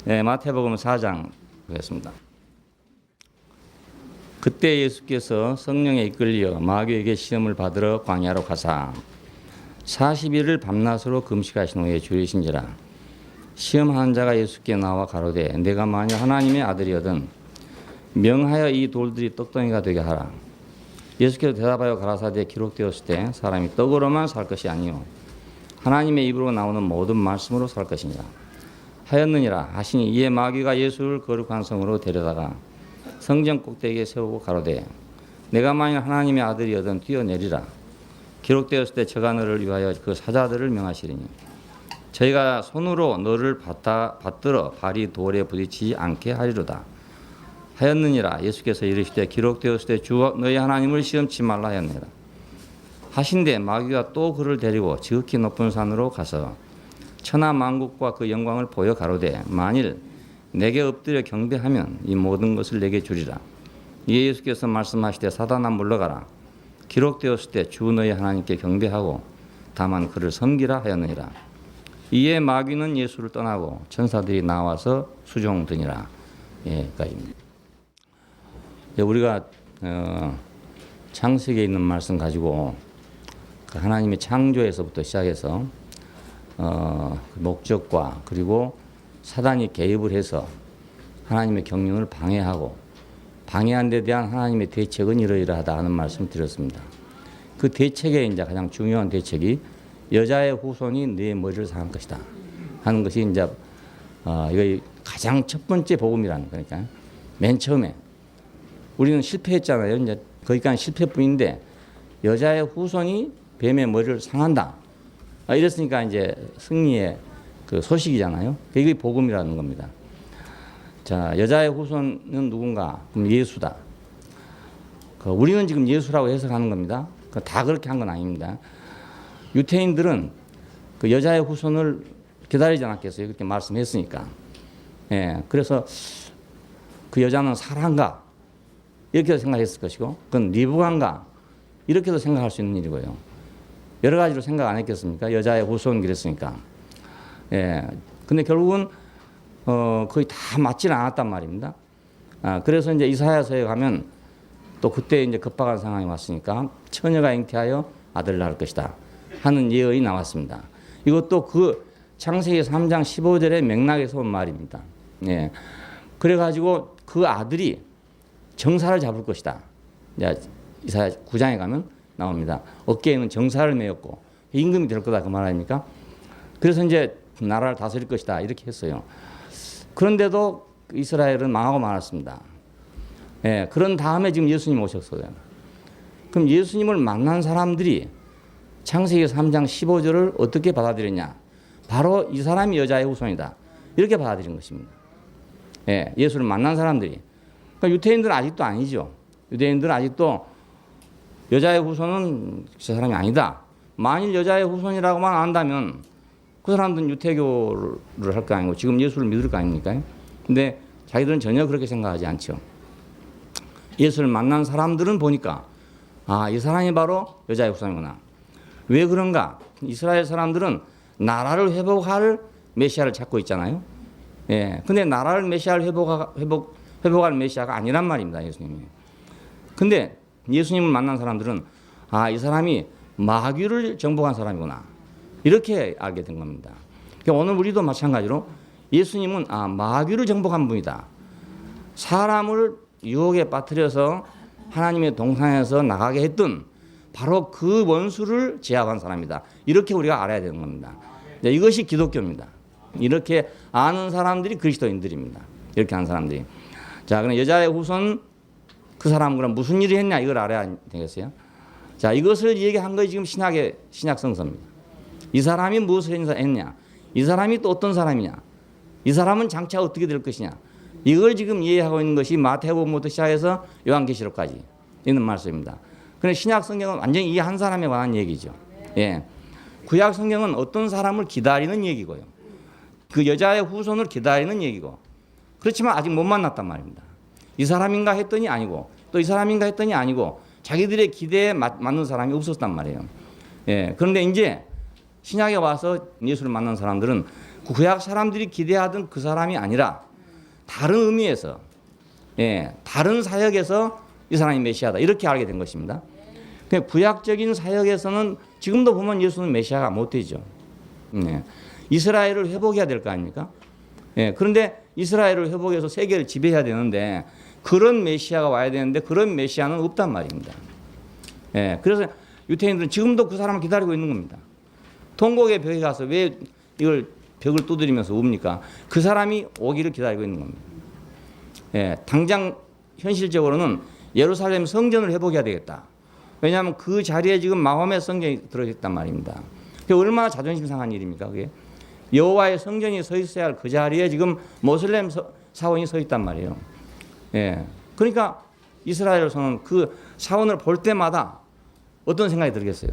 네, 마태복음 4장 보겠습니다. 그때 예수께서 성령에 이끌려 마귀에게 시험을 받으러 광야로 가사 40일을 밤낮으로 금식하신 후에 줄이신지라. 시험하는 자가 예수께 나와 가로되 내가 만약 하나님의 아들이거든 명하여 이 돌들이 떡덩이가 되게 하라. 예수께서 대답하여 가라사대 기록되었을 때 사람이 떡으로만 살 것이 아니요 하나님의 입으로 나오는 모든 말씀으로 살 것이니라 하였느니라 하시니 이에 마귀가 예수를 거룩한 성으로 데려다가 성전 꼭대기에 세우고 가로되 내가 만일 하나님의 아들이거든 뛰어내리라. 기록되었을 때 저가 너를 위하여 그 사자들을 명하시리니 저희가 손으로 너를 받들어 발이 돌에 부딪히지 않게 하리로다 하였느니라. 예수께서 이르시되 기록되었을 때 주 너희 하나님을 시험치 말라 하였느니라 하신데 마귀가 또 그를 데리고 지극히 높은 산으로 가서 천하 만국과 그 영광을 보여 가로되 만일 내게 엎드려 경배하면 이 모든 것을 내게 주리라. 이에 예수께서 말씀하시되 사단아 물러가라. 기록되었을 때 주 너희 하나님께 경배하고 다만 그를 섬기라 하였느니라. 이에 마귀는 예수를 떠나고 천사들이 나와서 수종드니라. 여기까지입니다. 우리가 창세기에 있는 말씀 가지고 그 하나님의 창조에서부터 시작해서 목적과 그리고 사단이 개입을 해서 하나님의 경륜을 방해하고 방해한 데 대한 하나님의 대책은 이러이러하다 하는 말씀을 드렸습니다. 그 대책의 이제 가장 중요한 대책이 여자의 후손이 네 머리를 상할 것이다 하는 것이 이제 이거 가장 첫 번째 복음이라는 거니까 맨 처음에 우리는 실패했잖아요. 이제 거기까지 실패뿐인데 여자의 후손이 뱀의 머리를 상한다. 이랬으니까 이제 승리의 그 소식이잖아요. 이게 복음이라는 겁니다. 자, 여자의 후손은 누군가? 그럼 예수다. 우리는 지금 예수라고 해석하는 겁니다. 다 그렇게 한 건 아닙니다. 유태인들은 그 여자의 후손을 기다리지 않았겠어요. 그렇게 말씀했으니까. 예, 그래서 그 여자는 사라인가? 이렇게도 생각했을 것이고, 그건 리브가인가? 이렇게도 생각할 수 있는 일이고요. 여러 가지로 생각 안 했겠습니까? 여자의 후손 그랬으니까. 예, 근데 결국은 거의 다 맞지는 않았단 말입니다. 그래서 이제 이사야서에 가면 또 그때 이제 급박한 상황이 왔으니까 처녀가 잉태하여 아들을 낳을 것이다 하는 예언이 나왔습니다. 이것도 그 창세기 3장 15절의 맥락에서 온 말입니다. 예, 그래가지고 그 아들이 정사를 잡을 것이다. 이사야 9장에 가면 나옵니다. 어깨에는 정사를 메었고 임금이 될 거다 그 말 아닙니까? 그래서 이제 나라를 다스릴 것이다 이렇게 했어요. 그런데도 이스라엘은 망하고 말았습니다. 예, 그런 다음에 지금 예수님 오셨어요. 그럼 예수님을 만난 사람들이 창세기 3장 15절을 어떻게 받아들였냐? 바로 이 사람이 여자의 후손이다. 이렇게 받아들인 것입니다. 예, 예수를 만난 사람들이. 그러니까 유태인들은 아직도 아니죠. 유대인들은 아직도 여자의 후손은 저 사람이 아니다. 만일 여자의 후손이라고만 안다면 그 사람들은 유태교를 할 거 아니고 지금 예수를 믿을 거 아닙니까? 근데 자기들은 전혀 그렇게 생각하지 않죠. 예수를 만난 사람들은 보니까 이 사람이 바로 여자의 후손이구나. 왜 그런가? 이스라엘 사람들은 나라를 회복할 메시아를 찾고 있잖아요. 예, 근데 나라를 메시아를 회복할 메시아가 아니란 말입니다. 예수님이. 근데 예수님을 만난 사람들은 이 사람이 마귀를 정복한 사람이구나. 이렇게 알게 된 겁니다. 그러니까 오늘 우리도 마찬가지로 예수님은 마귀를 정복한 분이다. 사람을 유혹에 빠뜨려서 하나님의 동산에서 나가게 했던 바로 그 원수를 제압한 사람이다. 이렇게 우리가 알아야 되는 겁니다. 이것이 기독교입니다. 이렇게 아는 사람들이 그리스도인들입니다. 이렇게 아는 사람들이. 자, 그럼 여자의 후손 그 사람은 그럼 무슨 일을 했냐 이걸 알아야 되겠어요. 자, 이것을 얘기한 것이 지금 신약 성서입니다. 이 사람이 무엇을 했냐? 이 사람이 또 어떤 사람이냐? 이 사람은 장차 어떻게 될 것이냐? 이걸 지금 이해하고 있는 것이 마태복음부터 시작해서 요한계시록까지 있는 말씀입니다. 그런데 신약 성경은 완전히 이 한 사람에 관한 얘기죠. 예. 구약 성경은 어떤 사람을 기다리는 얘기고요. 그 여자의 후손을 기다리는 얘기고. 그렇지만 아직 못 만났단 말입니다. 이 사람인가 했더니 아니고 또 이 사람인가 했더니 아니고 자기들의 기대에 맞는 사람이 없었단 말이에요. 예. 그런데 이제 신약에 와서 예수를 만난 사람들은 구약 사람들이 기대하던 그 사람이 아니라 다른 의미에서, 다른 사역에서 이 사람이 메시아다 이렇게 알게 된 것입니다. 구약적인 사역에서는 지금도 보면 예수는 메시아가 못 되죠. 이스라엘을 회복해야 될 거 아닙니까? 그런데 이스라엘을 회복해서 세계를 지배해야 되는데 그런 메시아가 와야 되는데 그런 메시아는 없단 말입니다. 그래서 유태인들은 지금도 그 사람을 기다리고 있는 겁니다. 통곡의 벽에 가서 왜 이걸 벽을 두드리면서 웁니까? 그 사람이 오기를 기다리고 있는 겁니다. 당장 현실적으로는 예루살렘 성전을 회복해야 되겠다. 왜냐하면 그 자리에 지금 마호메 성전이 들어있단 말입니다. 그게 얼마나 자존심 상한 일입니까? 그게 여호와의 성전이 서 있어야 할 그 자리에 지금 모슬렘 사원이 서 있단 말이에요. 그러니까 이스라엘에서는 그 사원을 볼 때마다 어떤 생각이 들겠어요?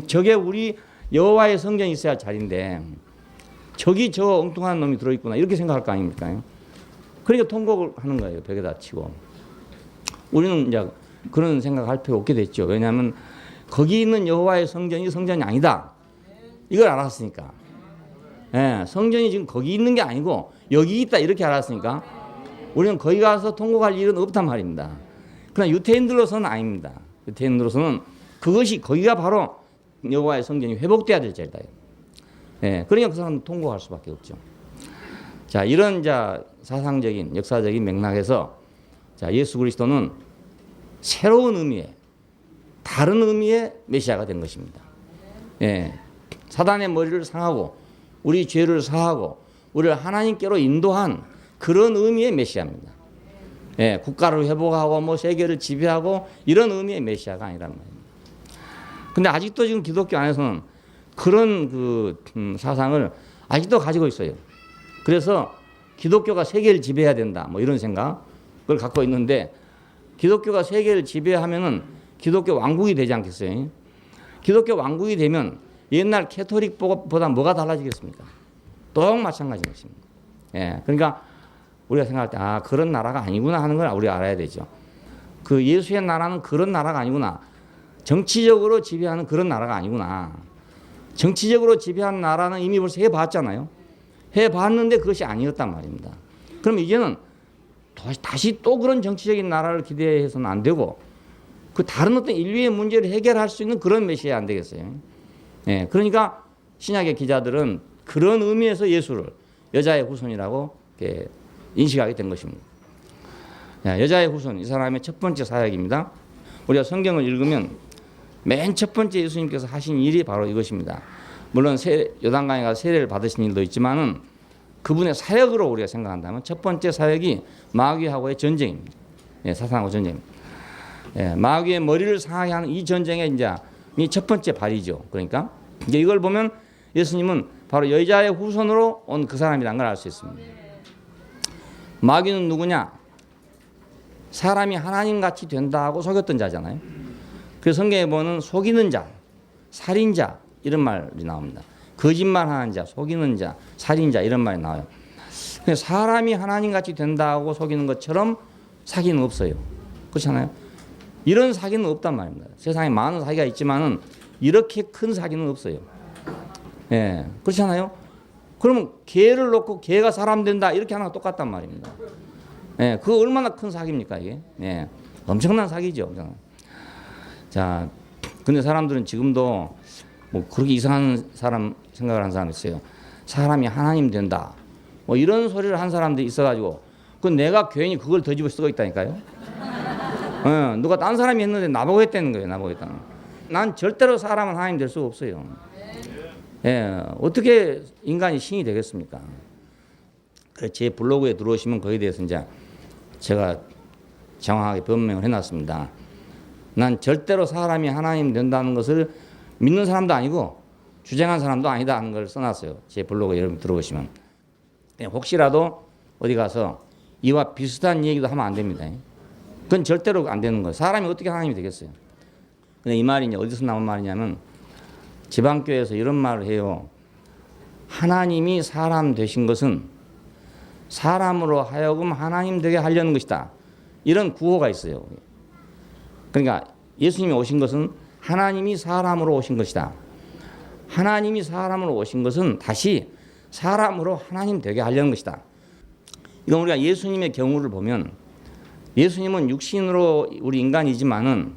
저게 우리 여호와의 성전이 있어야 할 자리인데 저기 저 엉뚱한 놈이 들어있구나 이렇게 생각할 거 아닙니까? 그러니까 통곡을 하는 거예요. 벽에다 치고. 우리는 이제 그런 생각할 필요 없게 됐죠. 왜냐하면 거기 있는 여호와의 성전이 성전이 아니다. 이걸 알았으니까. 성전이 지금 거기 있는 게 아니고 여기 있다 이렇게 알았으니까 우리는 거기 가서 통곡할 일은 없단 말입니다. 그러나 유태인들로서는 아닙니다. 유태인들로서는 그것이 거기가 바로 여호와의 성전이 회복돼야 될 자리다. 그러니까 그 사람은 통곡할 수밖에 없죠. 자, 이런 사상적인 역사적인 맥락에서 예수 그리스도는 새로운 의미의 다른 의미의 메시아가 된 것입니다. 사단의 머리를 상하고 우리 죄를 사하고 우리를 하나님께로 인도한 그런 의미의 메시아입니다. 국가를 회복하고 뭐 세계를 지배하고 이런 의미의 메시아가 아니란 말입니다. 근데 아직도 지금 기독교 안에서는 그런 사상을 아직도 가지고 있어요. 그래서 기독교가 세계를 지배해야 된다 뭐 이런 생각을 갖고 있는데 기독교가 세계를 지배하면은 기독교 왕국이 되지 않겠어요? 기독교 왕국이 되면 옛날 캐토릭보다 뭐가 달라지겠습니까? 똑 마찬가지인 것입니다. 그러니까 우리가 생각할 때 그런 나라가 아니구나 하는 걸 우리가 알아야 되죠. 그 예수의 나라는 그런 나라가 아니구나. 정치적으로 지배하는 그런 나라가 아니구나. 정치적으로 지배한 나라는 이미 벌써 해봤잖아요. 해봤는데 그것이 아니었단 말입니다. 그럼 이제는 다시 또 그런 정치적인 나라를 기대해서는 안 되고 그 다른 어떤 인류의 문제를 해결할 수 있는 그런 메시아 안 되겠어요. 그러니까 신약의 기자들은 그런 의미에서 예수를 여자의 후손이라고 인식하게 된 것입니다. 여자의 후손, 이 사람의 첫 번째 사역입니다. 우리가 성경을 읽으면 맨 첫 번째 예수님께서 하신 일이 바로 이것입니다. 물론 요단강에 가서 세례를 받으신 일도 있지만은 그분의 사역으로 우리가 생각한다면 첫 번째 사역이 마귀하고의 전쟁입니다. 사탄하고 전쟁입니다. 마귀의 머리를 상하게 하는 이 전쟁의 이제 이 첫 번째 발이죠. 그러니까 이제 이걸 보면 예수님은 바로 여자의 후손으로 온 그 사람이라는 걸 알 수 있습니다. 마귀는 누구냐? 사람이 하나님같이 된다고 속였던 자잖아요. 그래서 성경에 보면 속이는 자, 살인자 이런 말이 나옵니다. 거짓말하는 자, 속이는 자, 살인자 이런 말이 나와요. 사람이 하나님같이 된다고 속이는 것처럼 사기는 없어요. 그렇잖아요. 이런 사기는 없단 말입니다. 세상에 많은 사기가 있지만은 이렇게 큰 사기는 없어요. 그렇잖아요. 그러면 개를 놓고 개가 사람 된다 이렇게 하는 거 똑같단 말입니다. 그거 얼마나 큰 사기입니까 이게? 엄청난 사기죠. 자, 근데 사람들은 지금도 뭐 그렇게 이상한 사람 생각을 하는 사람이 있어요. 사람이 하나님 된다. 뭐 이런 소리를 한 사람들이 있어가지고 그 내가 괜히 그걸 더 집어 쓰고 있다니까요. 누가 딴 사람이 했는데 나보고 했다는 거예요. 나보고 했다는 거. 난 절대로 사람은 하나님 될 수가 없어요. 어떻게 인간이 신이 되겠습니까? 제 블로그에 들어오시면 거기에 대해서 이제 제가 정확하게 변명을 해놨습니다. 난 절대로 사람이 하나님 된다는 것을 믿는 사람도 아니고 주장한 사람도 아니다 하는 걸 써놨어요. 제 블로그에 여러분 들어오시면. 혹시라도 어디 가서 이와 비슷한 얘기도 하면 안 됩니다. 그건 절대로 안 되는 거예요. 사람이 어떻게 하나님이 되겠어요. 근데 이 말이 이제 어디서 나온 말이냐면 지방교회에서 이런 말을 해요. 하나님이 사람 되신 것은 사람으로 하여금 하나님 되게 하려는 것이다. 이런 구호가 있어요. 그러니까 예수님이 오신 것은 하나님이 사람으로 오신 것이다. 하나님이 사람으로 오신 것은 다시 사람으로 하나님 되게 하려는 것이다. 이건 우리가 예수님의 경우를 보면 예수님은 육신으로 우리 인간이지만은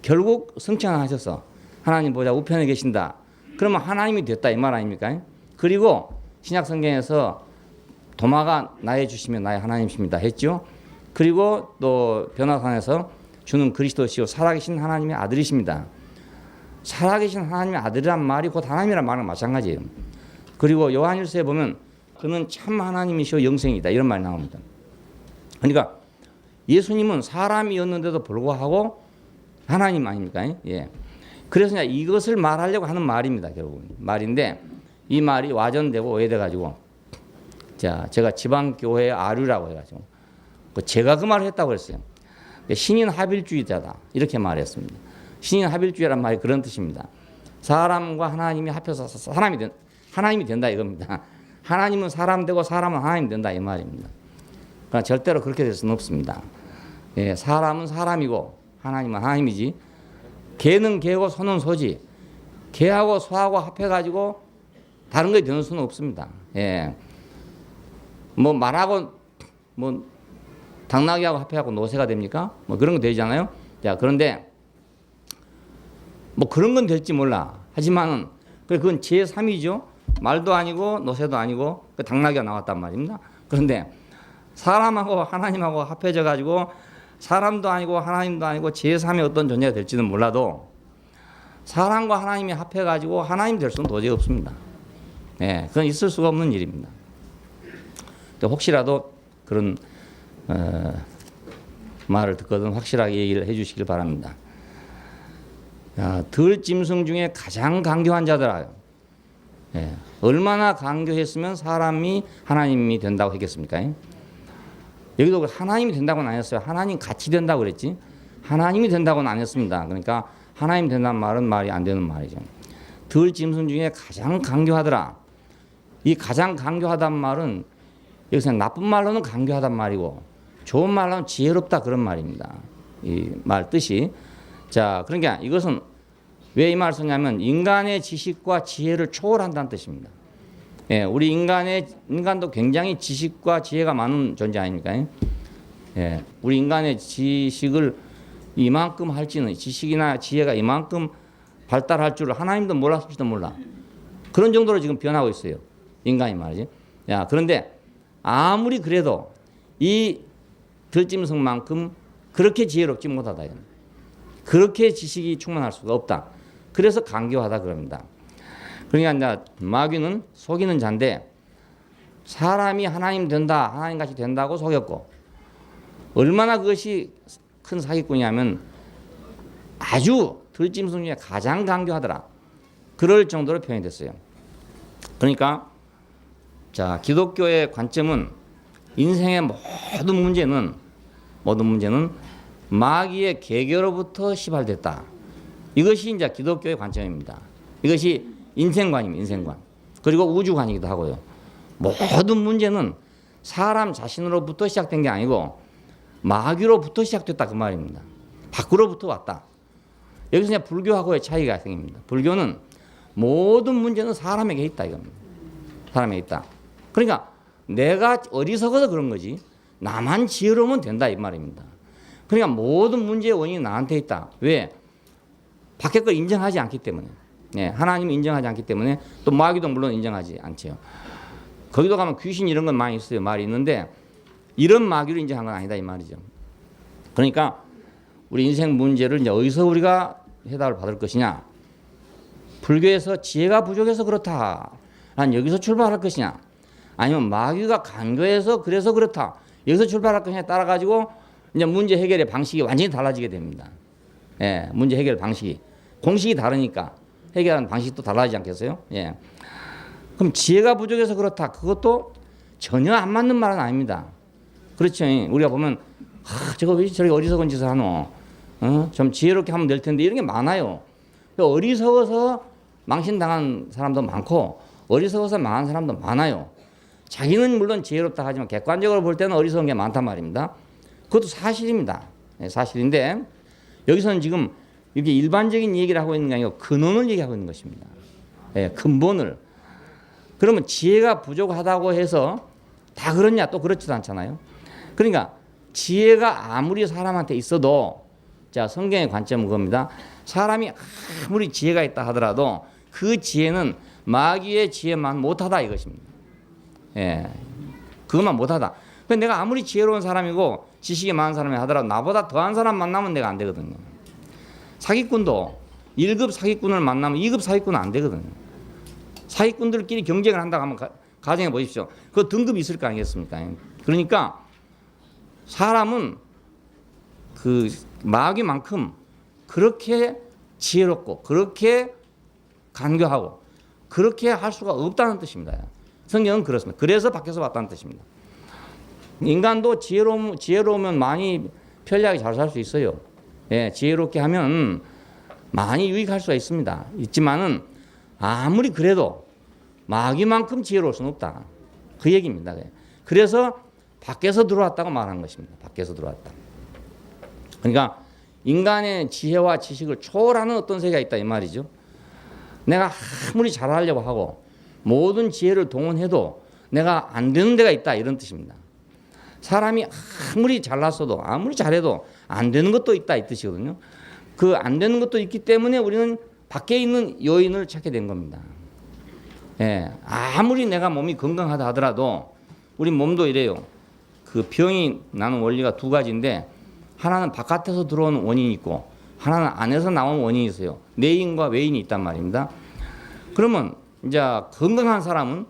결국 승천하셔서 하나님 보좌 우편에 계신다. 그러면 하나님이 됐다 이 말 아닙니까? 그리고 신약 성경에서 도마가 나의 주시며 나의 하나님이십니다 했죠. 그리고 또 변화산에서 주는 그리스도시요 살아계신 하나님의 아들이십니다. 살아계신 하나님의 아들이란 말이 곧 하나님이란 말은 마찬가지예요. 그리고 요한일서에 보면 그는 참 하나님이시오 영생이다 이런 말이 나옵니다. 그러니까 예수님은 사람이었는데도 불구하고 하나님 아닙니까? 예. 그래서 이것을 말하려고 하는 말입니다. 결국은 말인데 이 말이 와전되고 오해돼 가지고 제가 지방교회 아류라고 해가지고 제가 그 말을 했다고 했어요. 신인 합일주의자다 이렇게 말했습니다. 신인 합일주의란 말이 그런 뜻입니다. 사람과 하나님이 합해서 하나님이 된다 이겁니다. 하나님은 사람 되고 사람은 하나님 된다 이 말입니다. 그러나 절대로 그렇게 될 수는 없습니다. 예, 사람은 사람이고 하나님은 하나님이지. 개는 개고 소는 소지. 개하고 소하고 합해가지고 다른 게 되는 수는 없습니다. 예, 뭐 말하고 뭐 당나귀하고 합해갖고 노새가 됩니까? 뭐 그런 거 되잖아요. 자, 그런데 뭐 그런 건 될지 몰라. 하지만은 그건 제3이죠. 말도 아니고 노새도 아니고 그 당나귀가 나왔단 말입니다. 그런데 사람하고 하나님하고 합해져 가지고 사람도 아니고 하나님도 아니고 제3의 어떤 존재가 될지는 몰라도 사람과 하나님이 합해 가지고 하나님 될 수는 도저히 없습니다. 예, 그건 있을 수가 없는 일입니다. 혹시라도 그런 말을 듣거든 확실하게 얘기를 해 주시길 바랍니다. 들짐승 중에 가장 강교한 자들아. 예, 얼마나 강교했으면 사람이 하나님이 된다고 했겠습니까? 여기도 하나님이 된다고는 안 했어요. 하나님 같이 된다고 그랬지. 하나님이 된다고는 안 했습니다. 그러니까 하나님 된다는 말은 말이 안 되는 말이죠. 들짐승 중에 가장 강교하더라. 이 가장 강교하단 말은 여기서 나쁜 말로는 강교하단 말이고 좋은 말로는 지혜롭다 그런 말입니다. 이 말 뜻이. 자, 그러니까 이것은 왜 이 말을 썼냐면 인간의 지식과 지혜를 초월한다는 뜻입니다. 예, 우리 인간도 굉장히 지식과 지혜가 많은 존재 아닙니까? 예, 우리 인간의 지식을 이만큼 할지는 지식이나 지혜가 이만큼 발달할 줄을 하나님도 몰랐을지도 몰라. 그런 정도로 지금 변하고 있어요. 인간이 말이지. 야, 그런데 아무리 그래도 이 들짐승만큼 그렇게 지혜롭지 못하다. 그렇게 지식이 충만할 수가 없다. 그래서 강교하다 그럽니다. 그러니까 이제 마귀는 속이는 자인데 사람이 하나님 된다, 하나님같이 된다고 속였고 얼마나 그것이 큰 사기꾼이냐면 아주 들짐승 중에 가장 강교하더라. 그럴 정도로 표현이 됐어요. 그러니까 자, 기독교의 관점은 인생의 모든 문제는 마귀의 계계로부터 시발됐다. 이것이 이제 기독교의 관점입니다. 이것이 인생관입니다. 인생관. 그리고 우주관이기도 하고요. 모든 문제는 사람 자신으로부터 시작된 게 아니고 마귀로부터 시작됐다 그 말입니다. 밖으로부터 왔다. 여기서 이제 불교하고의 차이가 생깁니다. 불교는 모든 문제는 사람에게 있다 이겁니다. 사람에게 있다. 그러니까 내가 어리석어서 그런 거지 나만 지혜로우면 된다 이 말입니다. 그러니까 모든 문제의 원인이 나한테 있다. 왜? 밖에 걸 인정하지 않기 때문에. 예, 하나님을 인정하지 않기 때문에 또 마귀도 물론 인정하지 않죠. 거기도 가면 귀신 이런 건 많이 있어요. 말이 있는데 이런 마귀를 인정한 건 아니다 이 말이죠. 그러니까 우리 인생 문제를 이제 어디서 우리가 해답을 받을 것이냐? 불교에서 지혜가 부족해서 그렇다. 난 여기서 출발할 것이냐? 아니면 마귀가 간교해서 그래서 그렇다. 여기서 출발할 것이냐에 따라 가지고 이제 문제 해결의 방식이 완전히 달라지게 됩니다. 예, 문제 해결 방식이 공식이 다르니까 해결하는 방식도 달라지지 않겠어요? 예. 그럼 지혜가 부족해서 그렇다. 그것도 전혀 안 맞는 말은 아닙니다. 그렇죠. 우리가 보면 저거 왜 저렇게 어리석은 짓을 하노? 좀 지혜롭게 하면 될 텐데 이런 게 많아요. 어리석어서 망신당한 사람도 많고 어리석어서 망한 사람도 많아요. 자기는 물론 지혜롭다 하지만 객관적으로 볼 때는 어리석은 게 많단 말입니다. 그것도 사실입니다. 네, 사실인데 여기서는 지금 이렇게 일반적인 얘기를 하고 있는 게 아니고 근원을 얘기하고 있는 것입니다. 네, 근본을. 그러면 지혜가 부족하다고 해서 다 그렇냐? 또 그렇지도 않잖아요. 그러니까 지혜가 아무리 사람한테 있어도, 자, 성경의 관점은 그겁니다. 사람이 아무리 지혜가 있다 하더라도 그 지혜는 마귀의 지혜만 못하다 이것입니다. 예, 그것만 못하다. 근데 내가 아무리 지혜로운 사람이고 지식이 많은 사람이 하더라도 나보다 더한 사람 만나면 내가 안 되거든요. 사기꾼도 1급 사기꾼을 만나면 2급 사기꾼은 안 되거든요. 사기꾼들끼리 경쟁을 한다고 하면 가정해 보십시오. 그 등급이 있을 거 아니겠습니까? 그러니까 사람은 그 마귀만큼 그렇게 지혜롭고 그렇게 간교하고 그렇게 할 수가 없다는 뜻입니다. 성경은 그렇습니다. 그래서 밖에서 왔다는 뜻입니다. 인간도 지혜로우면 많이 편리하게 잘 살 수 있어요. 예, 지혜롭게 하면 많이 유익할 수가 있습니다. 있지만은 아무리 그래도 마귀만큼 지혜로울 수는 없다. 그 얘기입니다. 그래서 밖에서 들어왔다고 말하는 것입니다. 밖에서 들어왔다. 그러니까 인간의 지혜와 지식을 초월하는 어떤 세계가 있다 이 말이죠. 내가 아무리 잘하려고 하고 모든 지혜를 동원해도 내가 안 되는 데가 있다 이런 뜻입니다. 사람이 아무리 잘났어도 아무리 잘해도 안 되는 것도 있다 이 뜻이거든요. 그 안 되는 것도 있기 때문에 우리는 밖에 있는 요인을 찾게 된 겁니다. 예, 아무리 내가 몸이 건강하다 하더라도 우리 몸도 이래요. 그 병이 나는 원리가 두 가지인데 하나는 바깥에서 들어오는 원인이 있고 하나는 안에서 나오는 원인이 있어요. 내인과 외인이 있단 말입니다. 그러면 이제 건강한 사람은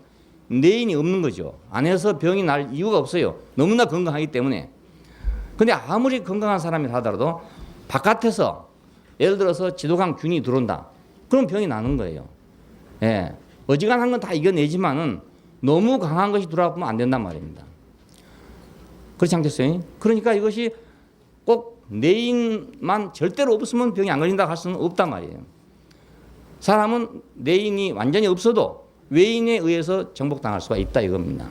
내인이 없는 거죠. 안에서 병이 날 이유가 없어요. 너무나 건강하기 때문에. 근데 아무리 건강한 사람이 하더라도 바깥에서 예를 들어서 지독한 균이 들어온다. 그럼 병이 나는 거예요. 예. 어지간한 건 다 이겨내지만은 너무 강한 것이 들어와보면 안 된단 말입니다. 그렇지 않겠어요? 그러니까 이것이 꼭 내인만 절대로 없으면 병이 안 걸린다고 할 수는 없단 말이에요. 사람은 내인이 완전히 없어도 외인에 의해서 정복당할 수가 있다 이겁니다.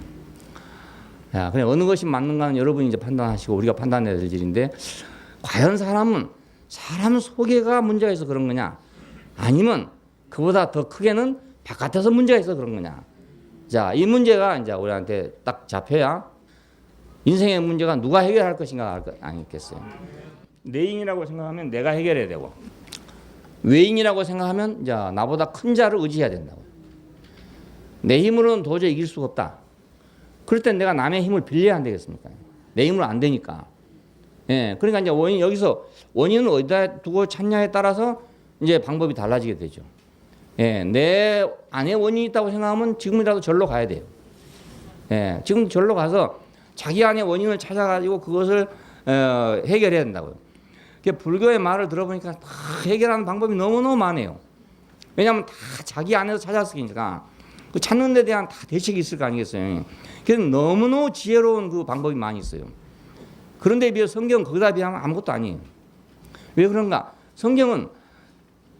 야, 그냥 어느 것이 맞는가는 여러분이 이제 판단하시고 우리가 판단해야 될 일인데 과연 사람은 사람 속에가 문제가 있어 그런 거냐? 아니면 그보다 더 크게는 바깥에서 문제가 있어 그런 거냐? 자, 이 문제가 이제 우리한테 딱 잡혀야 인생의 문제가 누가 해결할 것인가 아니겠어요? 내인이라고 생각하면 내가 해결해야 되고 외인이라고 생각하면 이제 나보다 큰 자를 의지해야 된다고. 내 힘으로는 도저히 이길 수가 없다. 그럴 땐 내가 남의 힘을 빌려야 안 되겠습니까? 내 힘으로 안 되니까. 예, 그러니까 이제 여기서 원인을 어디다 두고 찾냐에 따라서 이제 방법이 달라지게 되죠. 예, 내 안에 원인이 있다고 생각하면 지금이라도 절로 가야 돼요. 예, 지금 절로 가서 자기 안에 원인을 찾아가지고 그것을 해결해야 된다고요. 불교의 말을 들어보니까 다 해결하는 방법이 너무너무 많아요. 왜냐하면 다 자기 안에서 찾았으니까 그 찾는 데 대한 다 대책이 있을 거 아니겠어요. 그래서 너무너무 지혜로운 그 방법이 많이 있어요. 그런데 비해 성경은 거기다 비하면 아무것도 아니에요. 왜 그런가? 성경은